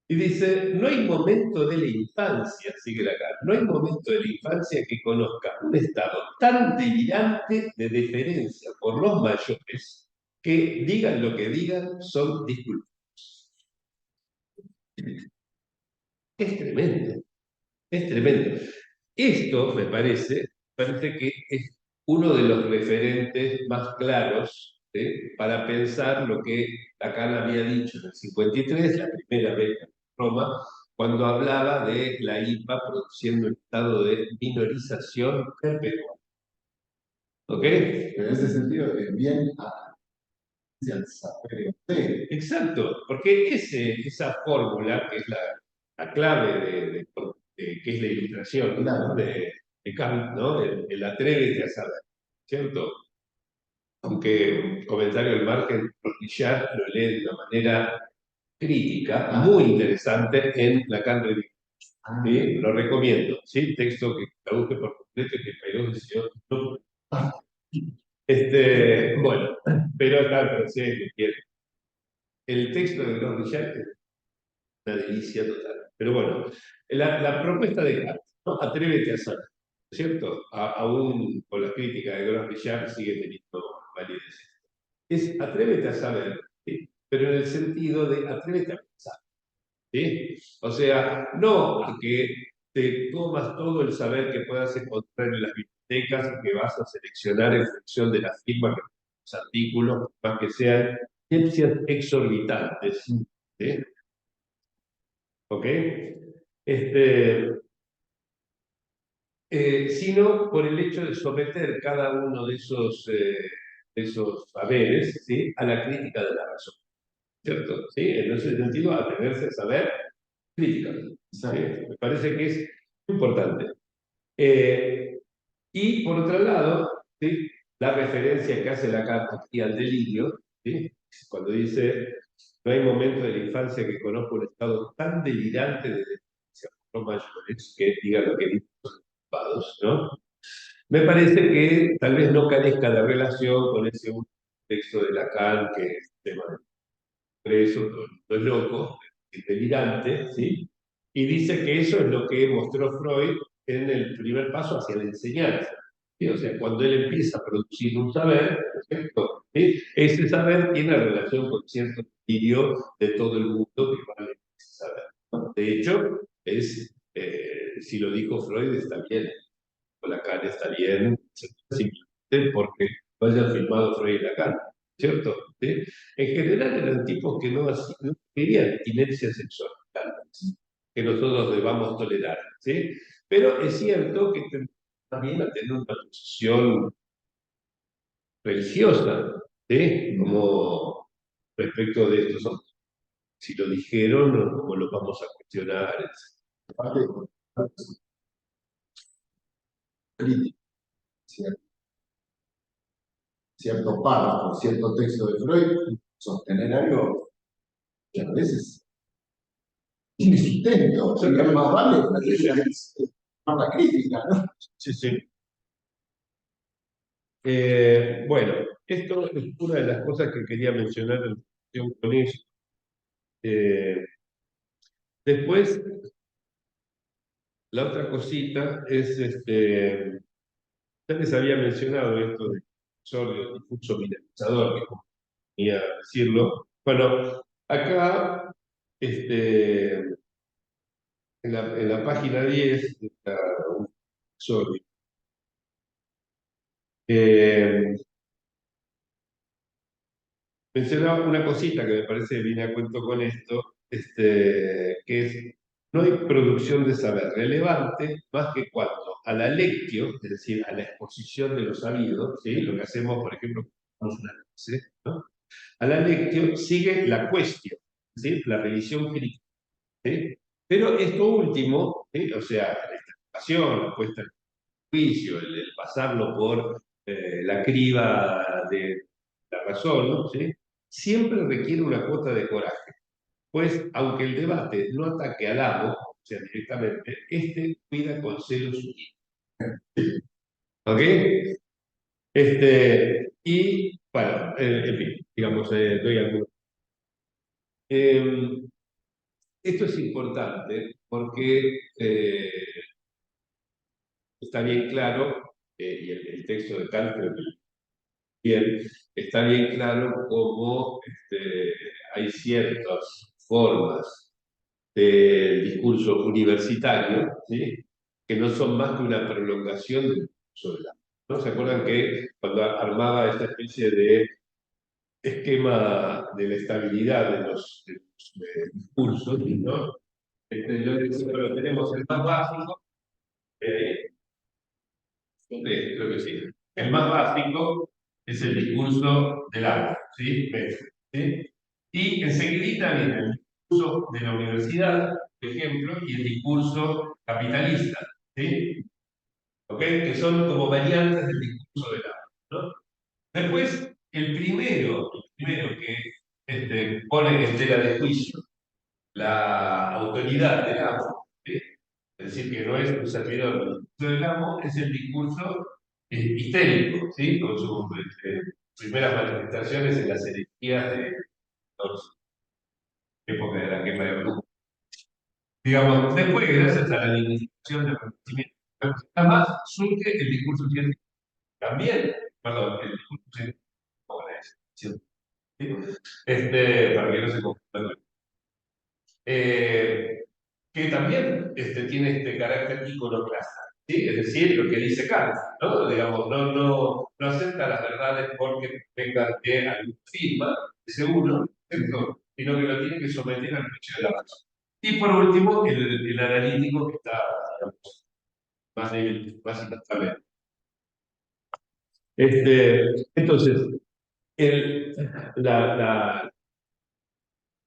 Y dice, no hay momento de la infancia, sigue acá, no hay momento de la infancia que conozca un estado tan delirante de deferencia por los mayores que digan lo que digan son disculpados. Es tremendo, es tremendo. Esto me parece que es uno de los referentes más claros, ¿sí? Para pensar lo que Lacan había dicho en el 53, la primera vez en Roma, cuando hablaba de la IPA produciendo un estado de minorización perpetua. ¿Ok? Pero en ese sentido, bien al saber. Sí. Exacto, porque esa fórmula, que es la clave que es la ilustración, ¿no? de Kant, ¿no? El atrévete a saber, ¿cierto? Aunque comentario al margen, Rorschach lo lee de una manera crítica, muy interesante en Lacan Revisión. ¿Sí? Lo recomiendo, ¿sí? Texto que traduje por completo y que Peiró decidió no. Bueno, pero acá pero sí, que quiere. El texto de Rorschach es una delicia total. Pero bueno, la propuesta de Kant, ¿no? Atrévete a saber, ¿cierto? Aún con la crítica de Rorschach sigue teniendo validez. Es atrévete a saber, ¿sí? Pero en el sentido de atrévete a pensar. ¿Sí? O sea, no a que te tomas todo el saber que puedas encontrar en las bibliotecas y que vas a seleccionar en función de las firmas, los artículos, más que sean ciencias exorbitantes. ¿Sí? ¿Ok? Sino por el hecho de someter cada uno de esos saberes, ¿sí? A la crítica de la razón. ¿Cierto? ¿Sí? En ese sentido, atreverse a saber críticamente. ¿Sí? Me parece que es importante. Y por otro lado, ¿sí? La referencia que hace Lacan aquí al delirio, ¿sí? Cuando dice, no hay momento de la infancia que conozca un estado tan delirante de demencia por mayores que diga lo que dicen los ocupados, ¿no? Me parece que tal vez no carezca de relación con ese último texto de Lacan, que es el tema del preso, lo loco, el delirante, ¿sí? Y dice que eso es lo que mostró Freud en el primer paso hacia la enseñanza. ¿Sí? O sea, cuando él empieza a producir un saber, ¿cierto? ¿Sí? Ese saber tiene relación con cierto delirio de todo el mundo que vale ese saber, ¿no? De hecho, si lo dijo Freud, está bien, o Lacan está bien, simplemente porque lo hayan firmado Freud y Lacan, ¿cierto? ¿Sí? En general eran tipos que no querían abstinencia sexual, que nosotros debamos tolerar, ¿sí? Pero es cierto que también a tener una posición religiosa, ¿sí? Como respecto de estos hombres. Si lo dijeron, ¿cómo lo vamos a cuestionar? Aparte, crítica, cierto párrafo, cierto texto de Freud, sostener algo que a veces tiene sustento, o sea, que más vale más la crítica, ¿no? Sí, sí. Bueno, esto es una de las cosas que quería mencionar en relación con eso. Después, la otra cosita es, ya les había mencionado esto del sordio difuso mineralizador, que como quería decirlo. Bueno, acá, en la página 10, está un sordio. Mencionaba una cosita que me parece que viene a cuento con esto, que es, no hay producción de saber relevante más que cuando a la lectio, es decir, a la exposición de lo sabido, ¿sí? Lo que hacemos, por ejemplo, cuando una clase, ¿no? A la lectio sigue la cuestión, ¿sí? La revisión crítica, ¿sí? Pero esto último, ¿sí? O sea, la interpretación, la puesta en juicio, el pasarlo por la criba de la razón, ¿no? ¿Sí? Siempre requiere una cuota de coraje, pues aunque el debate no ataque al amo, o sea, directamente, este cuida con celo su vida. ¿Ok? Y, bueno, en fin, digamos, doy algunos. Esto es importante porque está bien claro, y el texto de Kant creo que bien, está bien claro cómo hay ciertas formas del discurso universitario, ¿sí? Que no son más que una prolongación del discurso del arte, ¿no? ¿Se acuerdan que cuando armaba esta especie de esquema de la estabilidad de los discursos, ¿no? Yo decía, bueno, tenemos el más básico, sí, creo que sí. El más básico es el discurso del arte, ¿sí? ¿Sí? Y enseguida viene el discurso de la universidad, por ejemplo, y el discurso capitalista, ¿sí? ¿ok? Que son como variantes del discurso del amo, ¿no? Después, el primero que pone en tela de juicio la autoridad del amo, ¿sí? Es decir, que no es un servidor del discurso del amo, es el discurso histérico, ¿sí? Con sus primeras manifestaciones en las herejías de la época de la quema de brujas. Digamos, después, gracias a la dignificación del conocimiento, además surge el discurso científico. También, perdón, el discurso científico con la excepción, ¿sí? Para que no se confunda. Que también tiene este carácter iconoclasta, ¿sí? Es decir, lo que dice Kant, ¿no? Digamos, no acepta las verdades porque vengan de alguna firma, ese uno, ¿cierto? Sino que lo tiene que someter al juicio de la razón. Y por último, el analítico que está, digamos, más débil, más inestable. Entonces, el,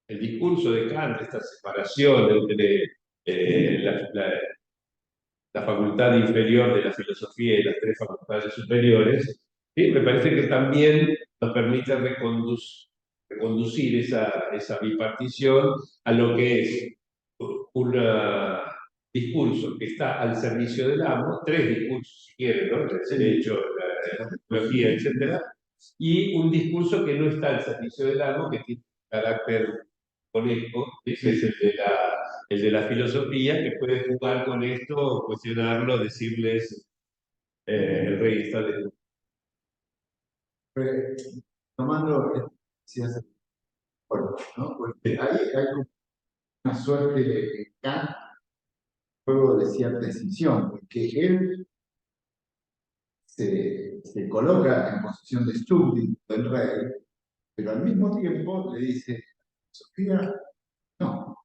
el discurso de Kant, esta separación entre la facultad inferior de la filosofía y las tres facultades superiores, ¿sí? Me parece que también nos permite reconducir esa bipartición a lo que es un discurso que está al servicio del amo, tres discursos si quieren, ¿no? El derecho, la tecnología, etc. Y un discurso que no está al servicio del amo, que tiene carácter conejo, ese es el de la filosofía, que puede jugar con esto, cuestionarlo, decirles el rey está de... Tomando, decías, ¿no? Porque hay una suerte de Kant, juego de cierta decisión, porque él se coloca en posición de súbdito del rey, pero al mismo tiempo le dice, Sofía, no.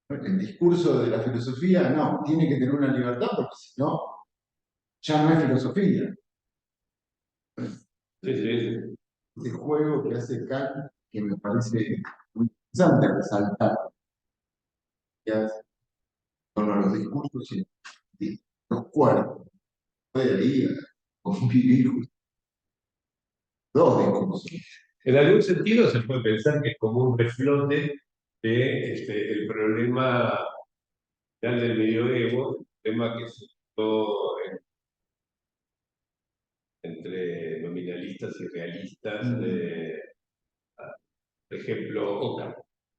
El discurso de la filosofía, no, tiene que tener una libertad, porque si no, ya no es filosofía. Sí, sí. Ese juego que hace Kant, que me parece muy interesante resaltar, que hace con los discursos y los cuerpos, puede ir a convivir dos discursos. En algún sentido se puede pensar que es como un reflote de el problema real del medioevo, el tema que se dio entre nominalistas y realistas, por ejemplo, Ockham,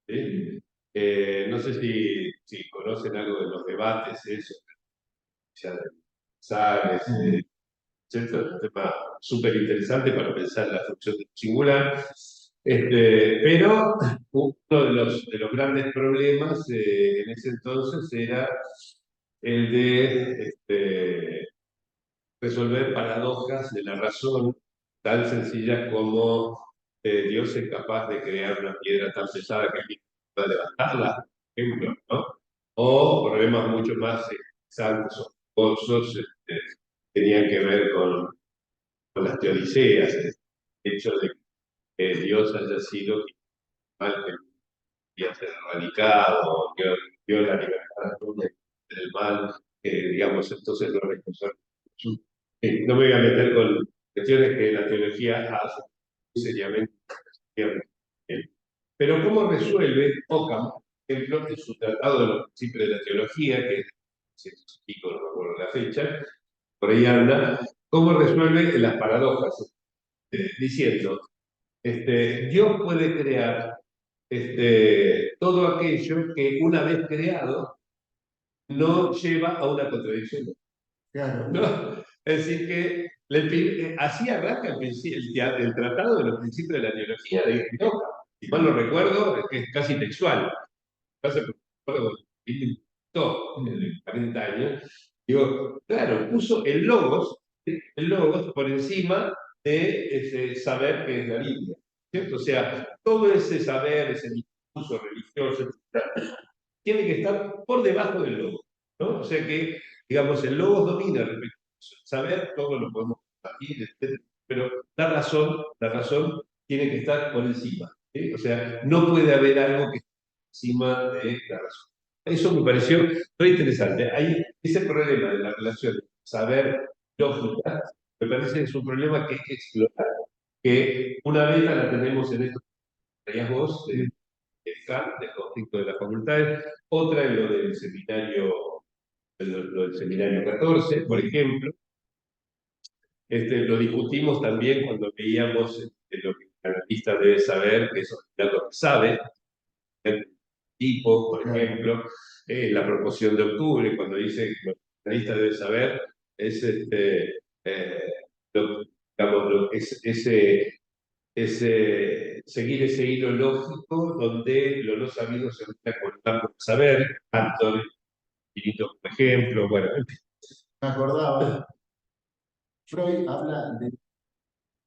¿sí? No sé si conocen algo de los debates, eso, ya de Sales, ¿cierto? Es un tema súper interesante para pensar la función del singular. Pero uno de los grandes problemas en ese entonces era el de resolver paradojas de la razón tan sencillas como Dios es capaz de crear una piedra tan pesada que pueda levantarla, por ejemplo, ¿no? O problemas mucho más santos o pozosos tenían que ver con las teodiceas, el hecho de que Dios haya sido mal que había ser erradicado, que dio la libertad del mal, digamos, entonces no es responsable. No me voy a meter con cuestiones que la teología hace seriamente. Pero ¿cómo resuelve Ockham, por ejemplo, en su tratado de los principios de la teología, que es 105, no me acuerdo la fecha, por ahí anda, cómo resuelve las paradojas? Diciendo, Dios puede crear todo aquello que una vez creado no lleva a una contradicción. Claro. ¿No? Es decir, que así arranca el tratado de los principios de la teología de Ockham. Si mal no recuerdo, es casi textual. Pasa por en 40 años. Digo, claro, puso el logos por encima de ese saber que es la Biblia. ¿Cierto? O sea, todo ese saber, ese discurso religioso, tiene que estar por debajo del logos, ¿no? O sea que, digamos, el logos domina respecto al saber, todo lo podemos compartir, etc. Pero la razón tiene que estar por encima, ¿sí? O sea, no puede haber algo que esté encima de la razón. Eso me pareció muy interesante. Hay ese problema de la relación saber lógica, me parece que es un problema que hay que explorar, que una beta la tenemos en estos hallazgos de Kant, del conflicto de las facultades, otra en lo del seminario, lo del seminario 14, por ejemplo. Lo discutimos también cuando veíamos lo que el analista debe saber, que eso es lo que sabe, el tipo, por ejemplo, la proporción de octubre, cuando dice que lo que el analista debe saber, es digamos, seguir ese hilo lógico donde lo no sabido se mezcla con tanto saber, tanto infinito, por ejemplo, bueno, en fin. Me acordaba, Freud habla del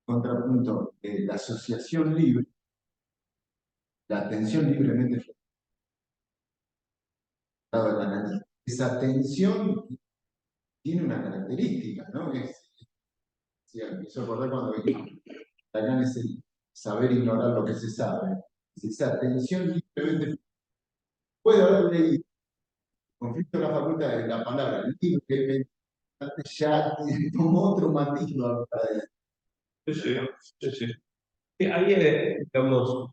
contrapunto de la asociación libre, la atención libremente flotado del analista. Esa atención tiene una característica, ¿no? Sí, me hizo acordar cuando dijimos, Lacan es el saber ignorar lo que se sabe. Esa atención libremente puedo haber leído conflicto de la facultad de la palabra libre, ya tomó otro matiz ¿no? Sí, sí, sí. Hay, digamos,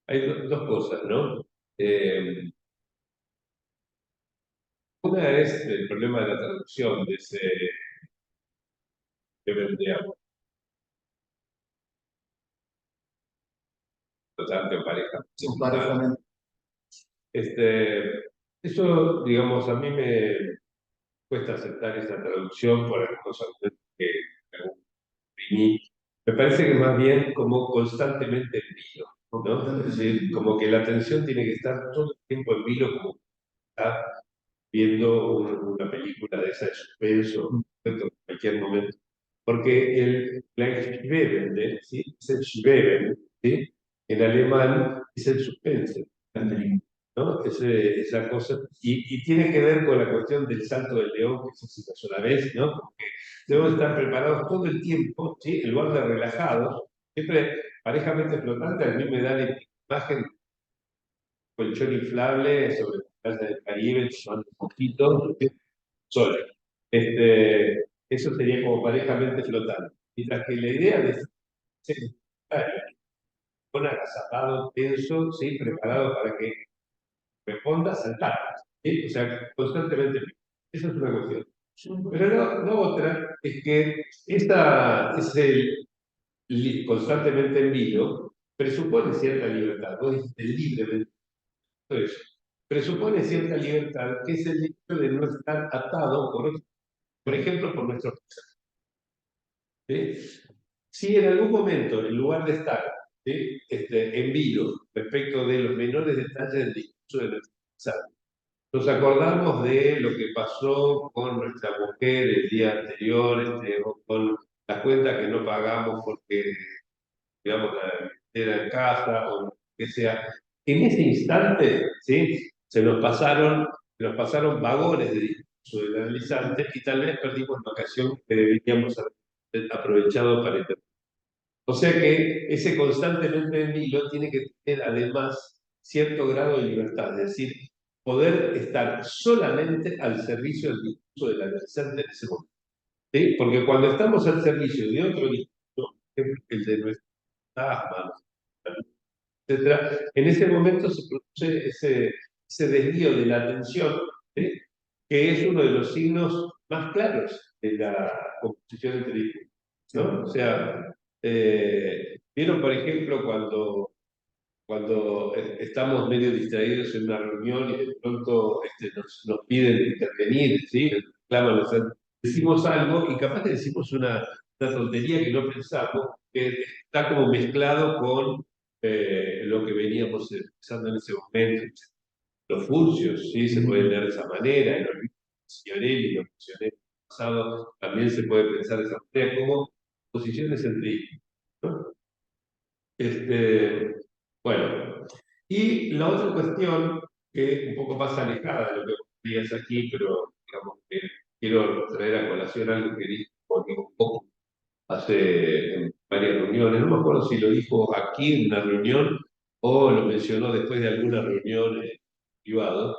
hay dos cosas, ¿no? Una es el problema de la traducción de ese digamos, tratante o pareja. Parejamente. Eso, digamos, a mí me cuesta aceptar esa traducción por algunos argumentos que imprimí. Me parece que más bien como constantemente en vilo, ¿no? Es decir, como que la atención tiene que estar todo el tiempo en vilo, como está viendo una película de esa de suspenso en cualquier momento. Porque la Schwebende, ¿sí? Es el Schweben, ¿sí? En alemán es el suspense, ¿no? Esa cosa, y tiene que ver con la cuestión del salto del león, que se cita sola vez, ¿no? Porque debemos estar preparados todo el tiempo, ¿sí? En lugar de relajados, siempre parejamente flotante, a mí me da la imagen colchón inflable sobre la playa del Caribe, tomando un poquito, sol. Eso sería como parejamente flotante. Mientras que la idea de ser con agazapado, tenso, ¿sí? Preparado para que responda, saltar. ¿Sí? O sea, constantemente. Esa es una cuestión. Pero la otra es que constantemente en vilo presupone cierta libertad. Vos dijiste libremente. Eso presupone cierta libertad, que es el hecho de no estar atado, por ejemplo, por nuestros pensamientos. ¿Sí? Si en algún momento, en lugar de estar, ¿sí? En vilo respecto de los menores detalles del discurso de nuestro pensamiento, nos acordamos de lo que pasó con nuestra mujer el día anterior, o con las cuentas que no pagamos porque, digamos, era en casa, o lo que sea. En ese instante, ¿sí? Se nos pasaron vagones de discurso del analizante y tal vez perdimos la ocasión que deberíamos haber aprovechado para interpretar. O sea que ese constantemente en vilo tiene que tener además cierto grado de libertad, es decir, poder estar solamente al servicio del discurso del analizante en ese momento. ¿Sí? Porque cuando estamos al servicio de otro discurso, el de nuestras manos, etcétera, en ese momento se produce ese desvío de la atención, ¿sí? Que es uno de los signos más claros de la composición entre discursos, ¿no? O sea, vieron, por ejemplo, cuando estamos medio distraídos en una reunión y de pronto nos piden intervenir, ¿sí? Reclaman, o sea, decimos algo y capaz que decimos una tontería que no pensamos, que está como mezclado con lo que veníamos pensando en ese momento. Los furcios, ¿sí? Se pueden leer de esa manera, en los libros de Signorelli, lo mencioné en el pasado, también se puede pensar de esa manera, como posiciones entre ellos, ¿no? Bueno, y la otra cuestión, que un poco más alejada de lo que veías aquí, pero digamos que quiero traer a colación algo que dijo un poco hace varias reuniones, no me acuerdo si lo dijo aquí en una reunión o lo mencionó después de alguna reunión privada,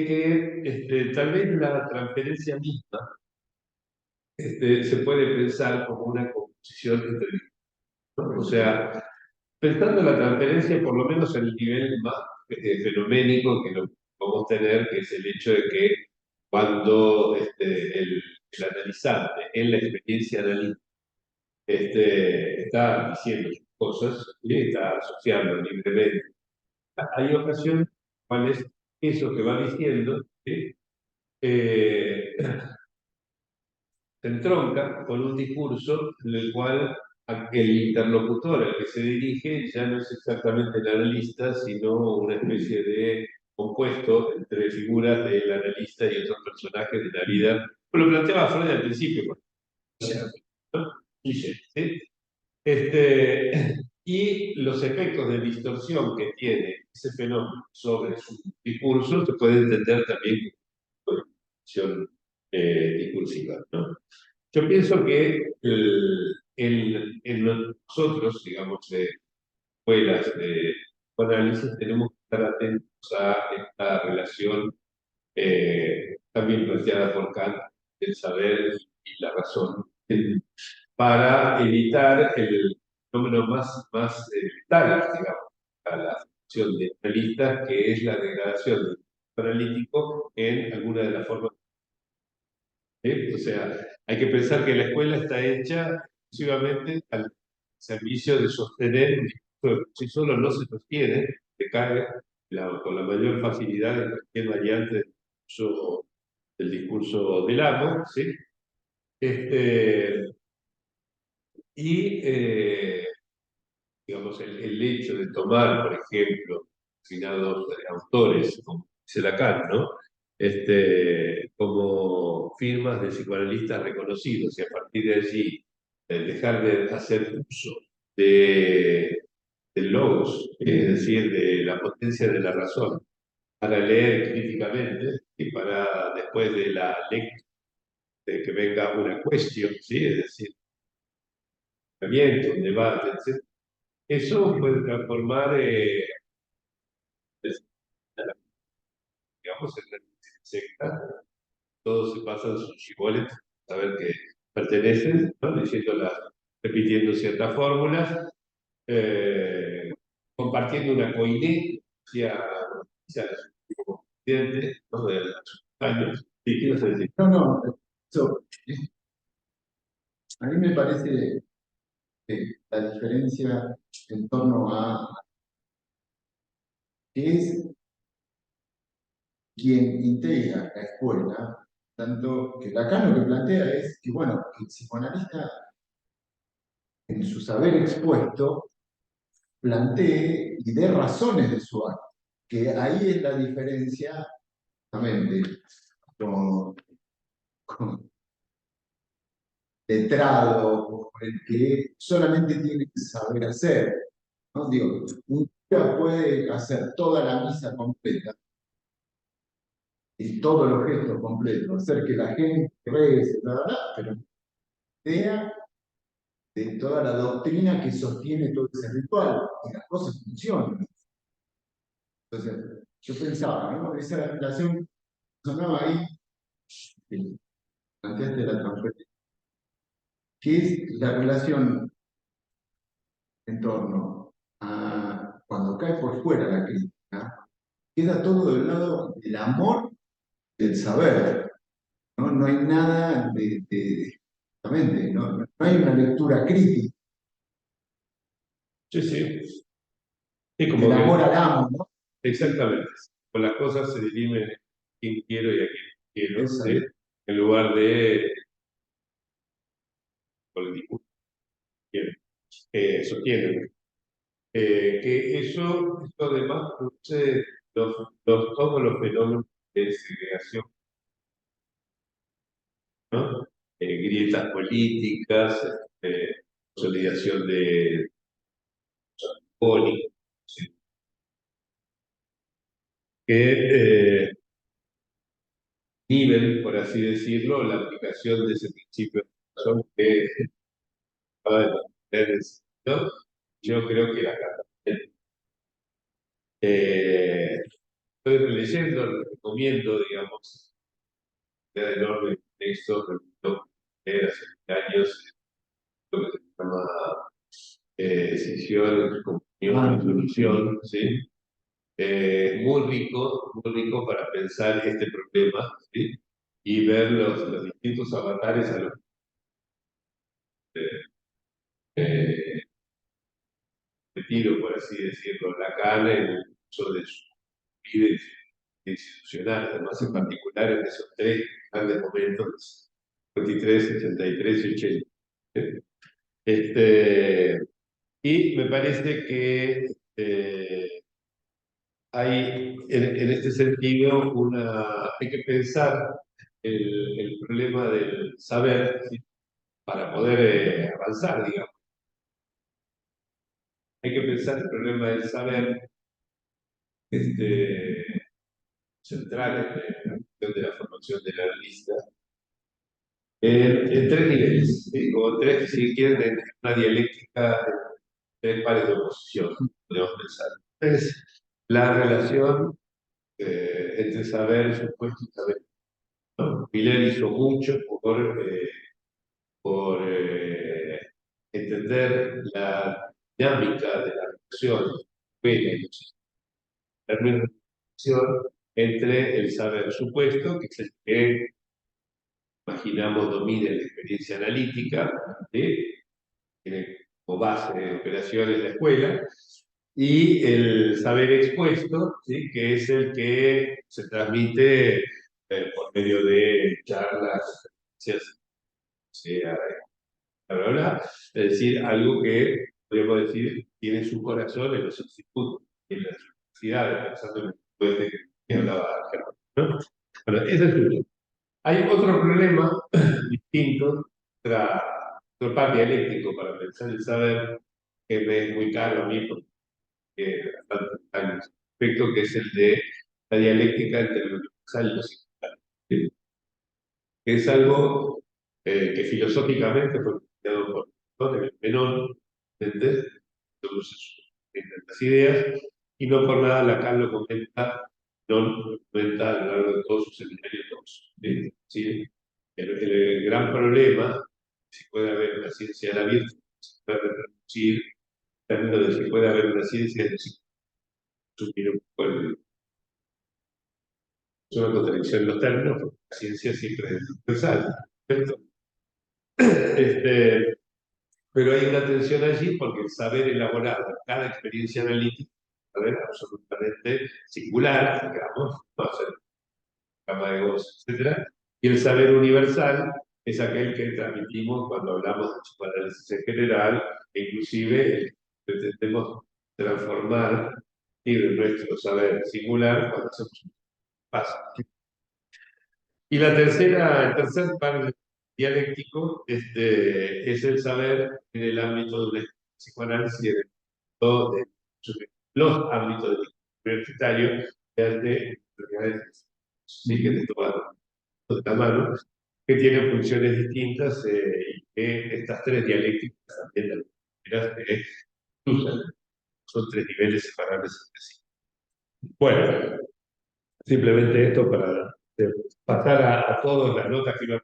que es que tal vez la transferencia misma se puede pensar como una composición entre, ¿no? O sea, pensando la transferencia por lo menos en el nivel más fenoménico que lo podemos tener, que es el hecho de que cuando el analizante en la experiencia analítica está diciendo sus cosas y está asociando libremente, hay ocasiones en las cuales eso que va diciendo ¿sí? eh, se entronca con un discurso en el cual el interlocutor al que se dirige ya no es exactamente el analista, sino una especie de compuesto entre figuras del analista y otros personajes de la vida. Lo planteaba Freud al principio, ¿no? Nietzsche, ¿sí? Y los efectos de distorsión que tiene ese fenómeno sobre su discurso se puede entender también como distorsión discursiva, ¿no? Yo pienso que en nosotros, digamos, escuelas de análisis, tenemos que estar atentos a esta relación también planteada por Kant, el saber y la razón, para evitar el fenómeno más letal, digamos, a la función de analistas, que es la degradación del analítico en alguna de las formas. O sea, hay que pensar que la escuela está hecha exclusivamente al servicio de sostener un discurso. Si solo no se sostiene, se cae con la mayor facilidad en cualquier variante del discurso del amo, ¿sí? Este, y, digamos, el hecho de tomar, por ejemplo, determinados autores, como dice Lacan, ¿no? Como firmas de psicoanalistas reconocidos, y a partir de allí dejar de hacer uso de, del logos, es decir, de la potencia de la razón, para leer críticamente y para después de la lectura de que venga una cuestión, ¿sí? Es decir, un debate, etc. Eso puede transformar, digamos, en una secta. Todos se pasan sus chiboles, saber que pertenecen, ¿no? Repitiendo ciertas fórmulas, eh, compartiendo una coinencia, como presidente, ¿no? De los años. ¿Sí? ¿Qué ibas a decir? No, eso, a mí me parece que la diferencia en torno a qué es quien integra la escuela, tanto que Lacan lo que plantea es que, bueno, el psicoanalista en su saber expuesto plantee y dé razones de su acto, que ahí es la diferencia justamente con, con letrado, con el que solamente tiene que saber hacer. ¿No? Digo, un cura puede hacer toda la misa completa y todos los gestos completos, hacer que la gente rece, bla, bla, bla, pero idea de toda la doctrina que sostiene todo ese ritual, y las cosas funcionan. Entonces, yo pensaba, ¿no? Esa relación sonaba ahí, que planteaste la transferencia, que es la relación en torno a cuando cae por fuera la crítica, queda todo del lado del amor del saber. No, no hay nada exactamente, no hay una lectura crítica Sí, sí. Sí, como del amor que, al amo, ¿no? exactamente. Con las cosas se dirimen a quién quiero y a quién quiero, Esa, ¿sí? En lugar de con el discurso que sostienen. Que eso además produce todos los fenómenos de segregación, ¿no? Grietas políticas, consolidación de poli, ¿sí? Que nivel, por así decirlo, la aplicación de ese principio de razón que acaba de mantener, ¿no? Yo creo que la carta. estoy releyendo, lo recomiendo, digamos, queda enorme texto, hace años, lo que se llama Decisión, Comunión, Resolución, ¿sí? Muy rico para pensar este problema, ¿sí? Y ver los distintos avatares a los que metido, por así decirlo, Lacan en el uso de su vida institucional, además en particular en esos tres grandes momentos, 53, 63 y 80. Y me parece que hay en este sentido hay que pensar el problema del saber, ¿sí? Para poder avanzar, digamos. Hay que pensar el problema del saber central en la cuestión de la formación del analista en tres niveles, ¿sí? O tres, si quieren, en una dialéctica, tres pares de oposición, podemos pensar. Es la relación entre saber supuesto y saber. ¿No? Miller hizo mucho por entender la dinámica de la relación entre el saber supuesto, que es el que imaginamos domina la experiencia analítica, ¿sí? Tiene como base de operaciones la escuela, y el saber expuesto, ¿sí? Que es el que se transmite por medio de charlas, sea, bla, bla, bla. Es decir, algo que podemos decir tiene su corazón en los institutos, en las universidades, pensando en el puente que hablaba Germán, ¿no? Bueno, ese es uno. Hay otro problema distinto, otro par dialéctico para pensar el saber, que me es muy caro a mí porque tantos años, respecto, que es el de la dialéctica entre lo universal y lo singular. ¿Sí? Que es algo que filosóficamente fue planteado por el Menón, ¿entendés? Entonces, las ideas, y no por nada Lacan lo comenta, no lo comenta a lo largo de todos sus seminarios. ¿Sí? ¿Sí? El gran problema, si puede haber una ciencia de la virtud, se puede reproducir en términos de si puede haber una ciencia de la es una contradicción en los términos, porque la ciencia siempre es universal, ¿cierto? Pero hay una tensión allí porque el saber elaborado en cada experiencia analítica es un saber absolutamente singular, digamos, no hacer cama de voz, etc. Y el saber universal es aquel que transmitimos cuando hablamos de psicoanálisis en general, e inclusive el que pretendemos transformar en nuestro saber singular cuando hacemos un paso. Y el tercer par dialéctico es el saber en el ámbito de un psicoanálisis de todos los ámbitos del universitario, de enfermedades sí, que te toman de la mano, que tienen funciones distintas y que estas tres dialécticas también de alguna manera cruzan. Son tres niveles separables entre sí. Bueno, simplemente esto para pasar a todos las notas que iba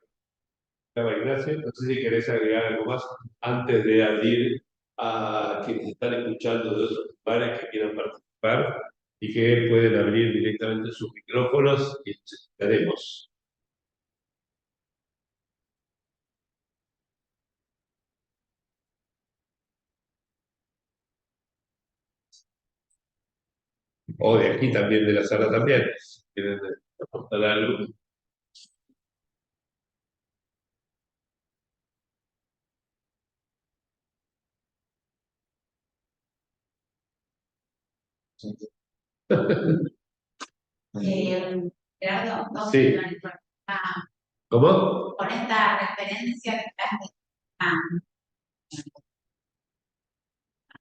Ignacio. No sé si querés agregar algo más antes de abrir a quienes están escuchando de otros lugares que quieran participar y que pueden abrir directamente sus micrófonos y los escucharemos. O de aquí también, de la sala también. Si quieren aportar algo. Gerardo, Sí. ¿Cómo? Con esta referencia que estás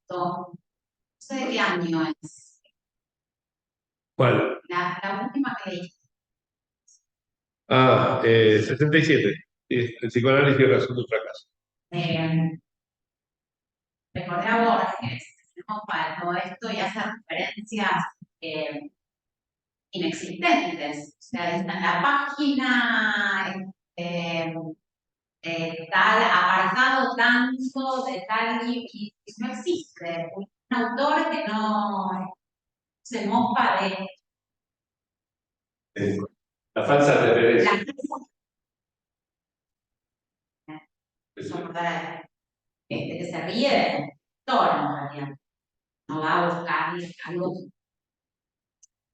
no sé de qué año es. ¿Cuál? La última que leíste. 77. El psicoanálisis y razón del fracaso. Recordé a Borges, ¿no? Para todo esto y hacer referencias inexistentes. O sea, está en la página, tal apartado tanto de tal libro, y no existe. Un autor que no se mofa de La falsa referencia. las cosas que se ríe del autor, en realidad. No va a buscar algo.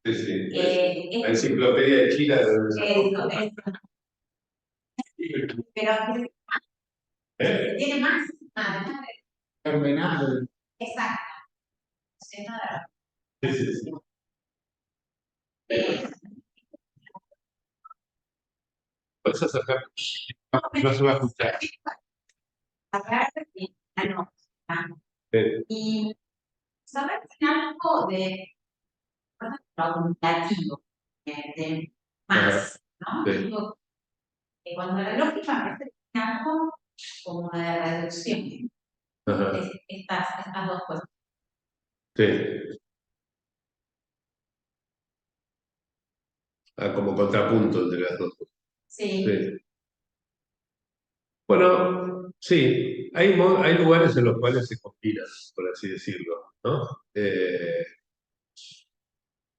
Sí, sí. La Es- enciclopedia de China. Eso, pero tiene más, además de- Terminal. exacto. Sí, nada. Sí, sí, sí. Eh, Por eso sacar. No se va a escuchar. Hablar de la nota Sí. y saber si algo de, por ejemplo, acumulativo, de más, ¿no? Sí. Digo, que cuando la lógica parece que tiene algo como de reducción, Ajá. estas dos cosas. Sí. Como contrapunto entre las dos. Sí, Sí. Bueno, sí, hay lugares en los cuales se combinan, por así decirlo, ¿no?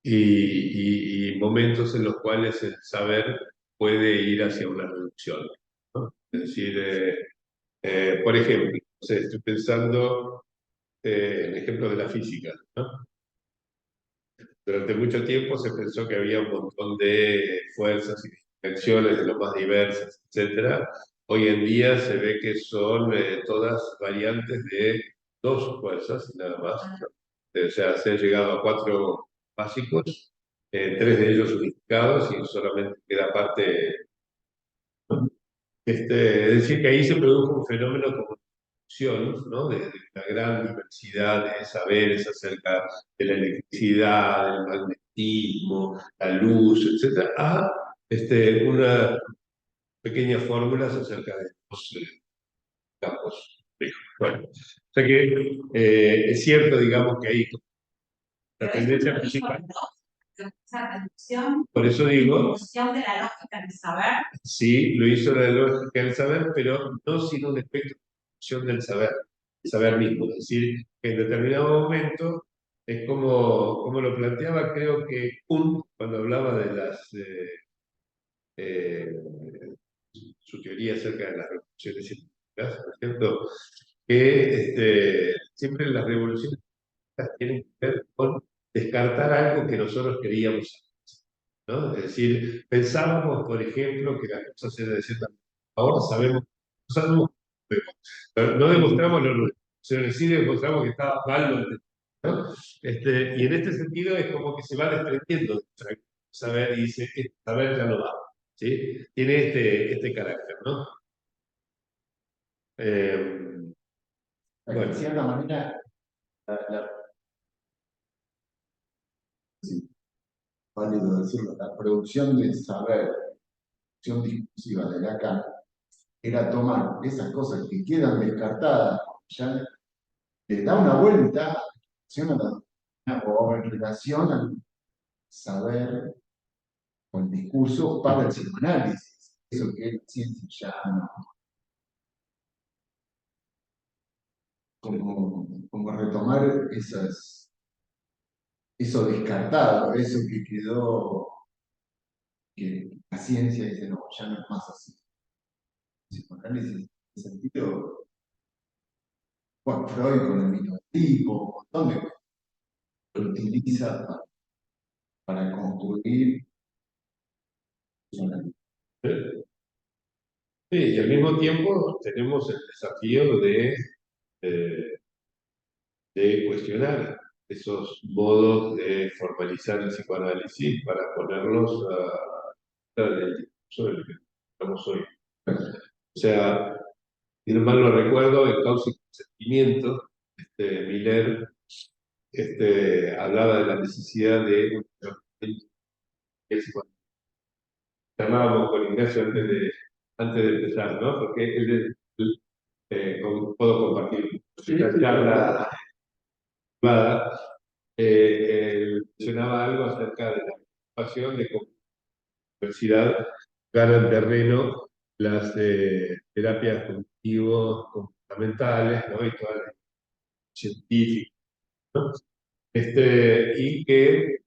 Y momentos en los cuales el saber puede ir hacia una reducción, ¿no? Es decir, por ejemplo, no sé, estoy pensando en el ejemplo de la física, ¿no? Durante mucho tiempo se pensó que había un montón de fuerzas y dimensiones de lo más diversas, etcétera. Hoy en día se ve que son todas variantes de dos fuerzas, nada más. O sea, se ha llegado a 4 básicos, 3 de ellos unificados y solamente queda parte. Es decir, que ahí se produjo un fenómeno como fusión, ¿no? De una gran diversidad de saberes acerca de la electricidad, del magnetismo, la luz, etcétera, a una pequeñas fórmulas acerca de los campos fijos. Bueno, o sea que es cierto, digamos, que hay la pero esto tendencia lo dijo principal. esa reducción, Por eso digo, función de la lógica del saber. sí, lo hizo la lógica del saber, pero no sin un efecto de función del saber, el saber mismo. Es decir, que en determinado momento, es como lo planteaba, creo que Kuhn, cuando hablaba de eh, su teoría acerca de las revoluciones científicas, por ejemplo, que siempre las revoluciones científicas tienen que ver con descartar algo que nosotros queríamos, ¿no? Es decir, pensábamos, por ejemplo, que las cosas eran de cierta manera. Ahora sabemos, no sabemos, pero no demostramos lo nuestro, sino sí demostramos que estaba mal lo anterior, ¿no? Y en este sentido es como que se va desprendiendo de saber y dice, este saber ya no va, ¿sí? Tiene este carácter, ¿no? De cierta manera, sí, válido decirlo, la producción del saber, la producción discursiva de Lacan, era tomar esas cosas que quedan descartadas, ya le da una vuelta o en relación al saber o el discurso para el psicoanálisis. Eso que la ciencia ya no. Como retomar eso descartado, eso que quedó, que la ciencia dice, no, ya no es más así. El psicoanálisis, en ese sentido, bueno, Freud con el mito del tipo, un montón de cosas, lo utiliza para construir una. Sí, y al mismo tiempo tenemos el desafío eh, de cuestionar esos modos de formalizar el psicoanálisis para ponerlos del discurso del que estamos hoy. O sea, si no mal no recuerdo, en Causa y Consentimiento, Miller hablaba de la necesidad de un tratamiento del psicoanálisis. Llamábamos con Ignacio antes de empezar, ¿no? Porque puedo compartir una charla privada, mencionaba algo acerca de la preocupación de cómo la universidad ganan terreno las terapias cognitivos comportamentales, ¿no? Y todas las científicas, ¿no? Y que,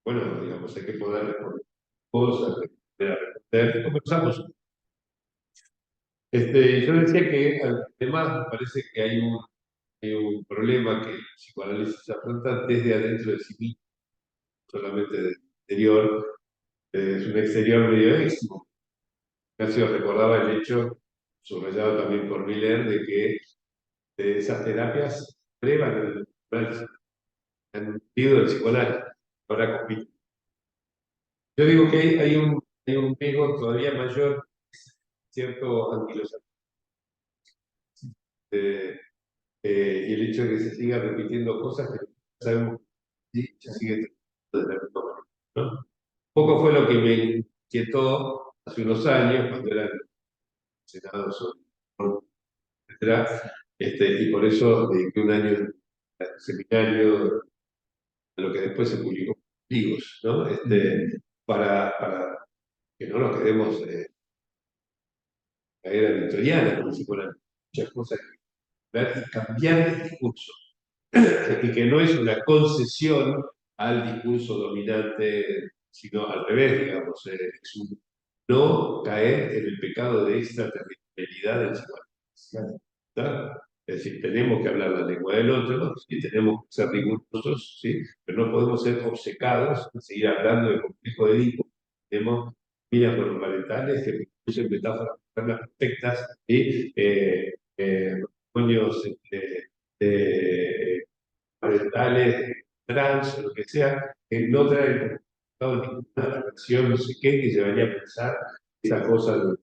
bueno, digamos, hay que poder responder cosas, hay que poder responder, conversamos. Yo decía que además me parece que hay un problema que el psicoanálisis afronta desde adentro de sí mismo, solamente del exterior, es un exterior medio éxito. Casi os recordaba el hecho, subrayado también por Miller, de que esas terapias prueban el psicoanálisis, han vivido el psicoanálisis, ahora compiten. Yo digo que hay un riesgo todavía mayor, cierto anquilosamiento. Y el hecho de que se siga repitiendo cosas que no sabemos si se sigue tratando de la misma manera, ¿no? Un poco fue lo que me inquietó hace unos años, cuando era senador, etcétera, y por eso dediqué un año al seminario, a lo que después se publicó en Libros, ¿no? Para que no nos quedemos caer a victoriana, como si fueran muchas cosas que ver y cambiar el discurso. Y que no es una concesión al discurso dominante, sino al revés, digamos, es un no caer en el pecado de extraterritorialidad del psicoanálisis. ¿Está? Es decir, tenemos que hablar la lengua del otro, ¿sí? Tenemos que ser rigurosos, ¿sí? Pero no podemos ser obcecados en seguir hablando de complejo de Edipo. Tenemos vidas monoparentales que producen metáforas perfectas, ¿sí? Matrimonios parentales, trans, o lo que sea, que no traen ninguna versión, no sé qué, que llevaría a pensar esa cosa de...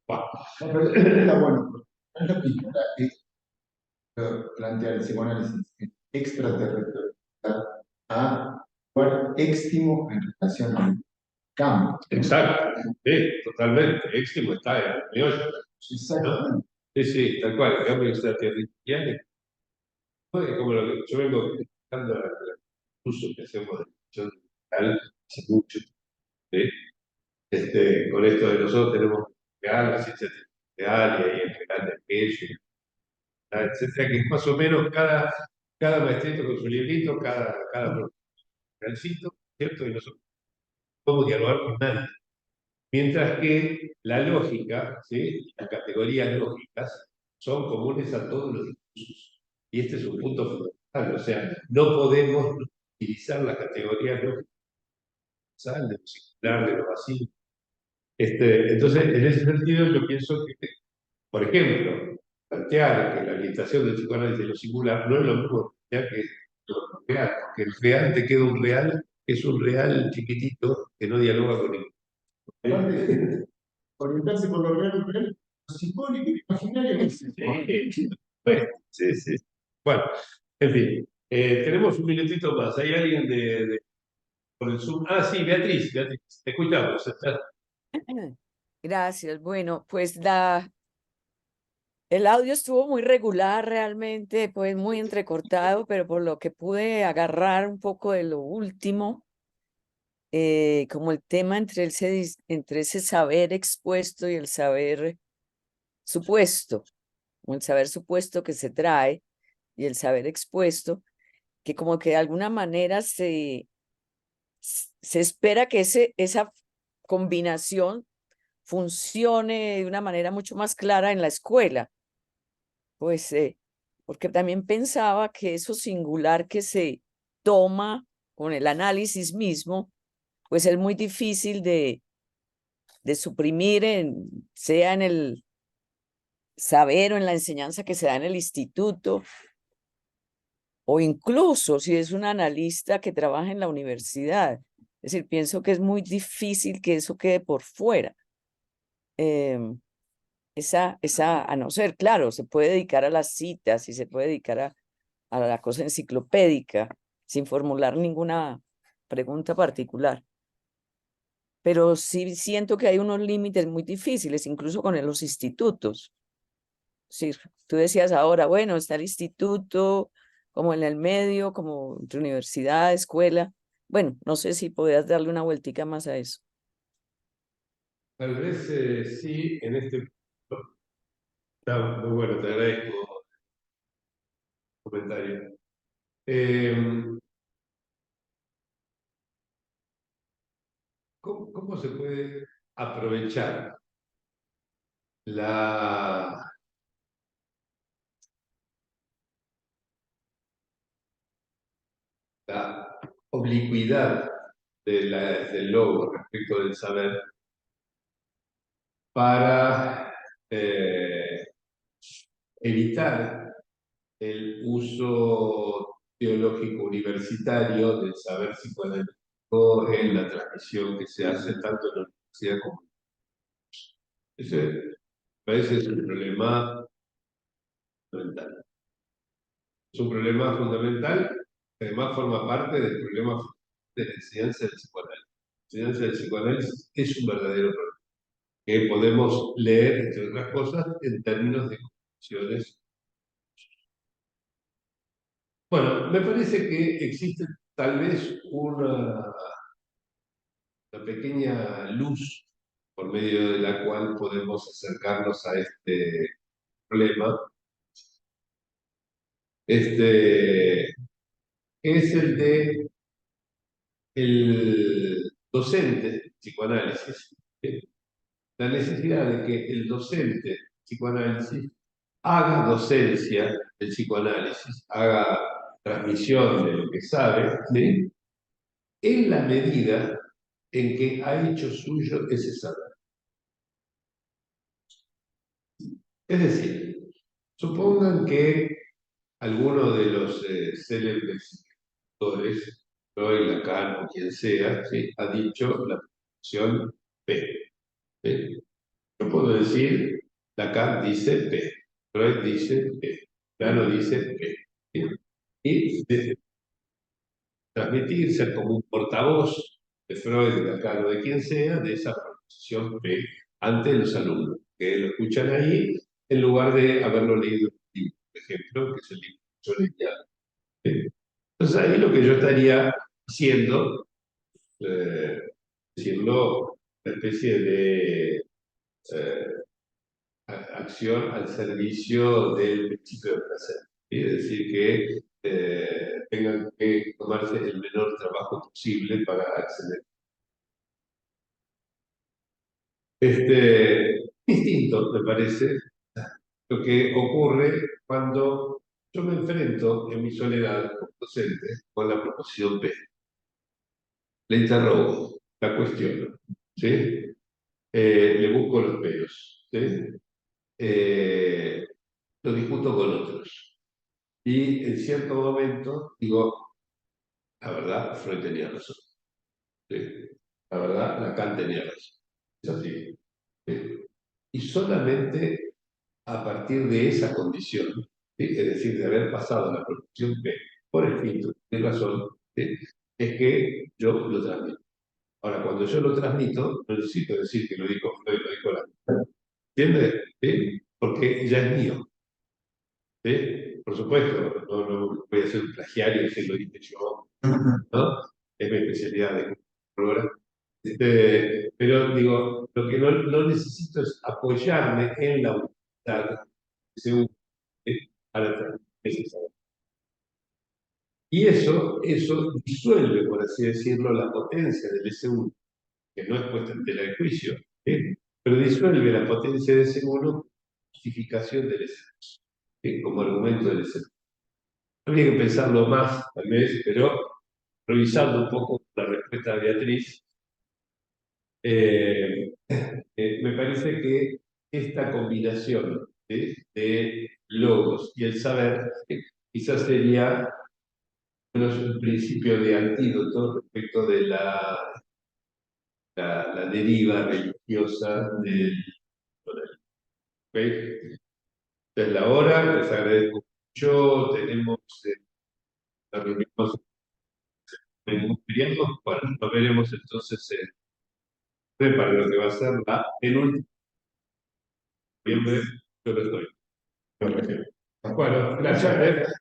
No, pero está bueno, no es lo mismo plantear el psicoanálisis extraterritorial a lugar éxtimo en relación al cambio. Exacto, sí, totalmente. Éximo está en el meollo, Exactamente. Sí, sí, tal cual. El cambio extraterritorial es como lo que yo vengo criticando el uso que hacemos de la educación digital hace mucho. ¿Sí? Con esto de nosotros tenemos que crear la ciencia real y ahí el real de aquello, etcétera, que es más o menos cada maestrito con su librito, cada profesionalcito, ¿cierto? Y nosotros podemos dialogar con nadie. Mientras que la lógica, ¿sí? Las categorías lógicas son comunes a todos los discursos. Y este es un punto fundamental. O sea, no podemos utilizar las categorías lógicas de lo singular, de lo vacío. Entonces, en ese sentido, yo pienso que, por ejemplo, plantear que la orientación del psicoanálisis de lo singular no es lo mismo que lo real, porque el real te queda un real, es un real chiquitito que no dialoga con el... Aparte, orientarse por lo real, lo simbólico y imaginario es Sí, sí, sí. Bueno, en fin, tenemos un minutito más. ¿Hay alguien por el Zoom? Ah, sí, Beatriz, te escuchamos. Gracias. Bueno, pues el audio estuvo muy regular realmente, pues muy entrecortado, pero por lo que pude agarrar un poco de lo último, como el tema entre ese saber expuesto y el saber supuesto, o el saber supuesto que se trae y el saber expuesto, que como que de alguna manera se espera que esa combinación funcione de una manera mucho más clara en la escuela. Pues porque también pensaba que eso singular que se toma con el análisis mismo, pues es muy difícil de suprimir, sea en el saber o en la enseñanza que se da en el instituto, o incluso si es un analista que trabaja en la universidad. Es decir, pienso que es muy difícil que eso quede por fuera. A no ser, claro, se puede dedicar a las citas y se puede dedicar a la cosa enciclopédica sin formular ninguna pregunta particular. Pero sí siento que hay unos límites muy difíciles, incluso con los institutos. Sí, tú decías ahora, bueno, está el instituto como en el medio, como entre universidad, escuela. Bueno, no sé si podías darle una vueltica más a eso. Tal vez sí, en este punto. Está muy bueno, te agradezco el comentario. ¿Cómo se puede aprovechar la, la oblicuidad del logo respecto del saber para evitar el uso teológico universitario del saber psicoanalítico en la transmisión que se hace tanto en la universidad como en la ese parece es un problema fundamental. Es un problema fundamental que además forma parte del problema de la enseñanza del psicoanálisis. La enseñanza del psicoanálisis es un verdadero problema que podemos leer, entre otras cosas, en términos de concepciones. Bueno, me parece que existe tal vez una pequeña luz por medio de la cual podemos acercarnos a este problema, que es el de el docente de psicoanálisis, la necesidad de que el docente de psicoanálisis haga docencia del psicoanálisis, haga transmisión de lo que sabe, ¿sí? En la medida en que ha hecho suyo ese saber. Es decir, supongan que alguno de los célebres autores, Freud, Lacan o quien sea, ¿sí?, ha dicho la proposición P. ¿Sí? Yo puedo decir, Lacan dice P, Freud dice P, Plano dice P. ¿Sí? Y transmitir, ser como un portavoz de Freud, de Lacan o de quien sea, de esa proposición P ante los alumnos, que lo escuchan ahí, en lugar de haberlo leído en un libro, por ejemplo, que es el libro que yo leía. ¿Sí? Entonces ahí lo que yo estaría haciendo, decirlo, una especie de acción al servicio del principio de placer. ¿Sí? Es decir, que tengan que tomarse el menor trabajo posible para acceder. Distinto, me parece, lo que ocurre cuando yo me enfrento en mi soledad como docente con la proposición P. Le interrogo, la cuestiono, ¿sí? Le busco los pelos, ¿sí? Lo discuto con otros. Y en cierto momento digo, la verdad, Freud tenía razón. ¿Sí? La verdad, Lacan tenía razón. Es así. ¿Sí? Y solamente a partir de esa condición, ¿sí?, es decir, de haber pasado la proporción P por el filtro de razón, ¿sí?, es que yo lo transmito. Ahora, cuando yo lo transmito, no necesito decir que lo dijo Freud, lo dijo Lacan. ¿Entiendes? ¿Sí? Porque ya es mío. ¿Sí? Por supuesto, no voy a ser un plagiario si lo dije yo, ¿no? Es mi especialidad de programa. Pero digo, lo que no necesito es apoyarme en la unidad según para transmitir ese saber. Y eso disuelve, por así decirlo, la potencia del S1, que no es puesta en tela de juicio, ¿sí?, pero disuelve la potencia de S1 como justificación del S2, ¿sí?, como argumento del S2. Habría que pensarlo más, tal vez, pero revisando un poco la respuesta de Beatriz, me parece que esta combinación de logos y el saber quizás sería un principio de antídoto respecto de la deriva religiosa del ¿okay? Esta es la hora, les agradezco mucho, tenemos la reunión en un periodo, bueno, nos veremos entonces para lo que va a ser la penúltima noviembre, yo lo estoy. Bueno, gracias.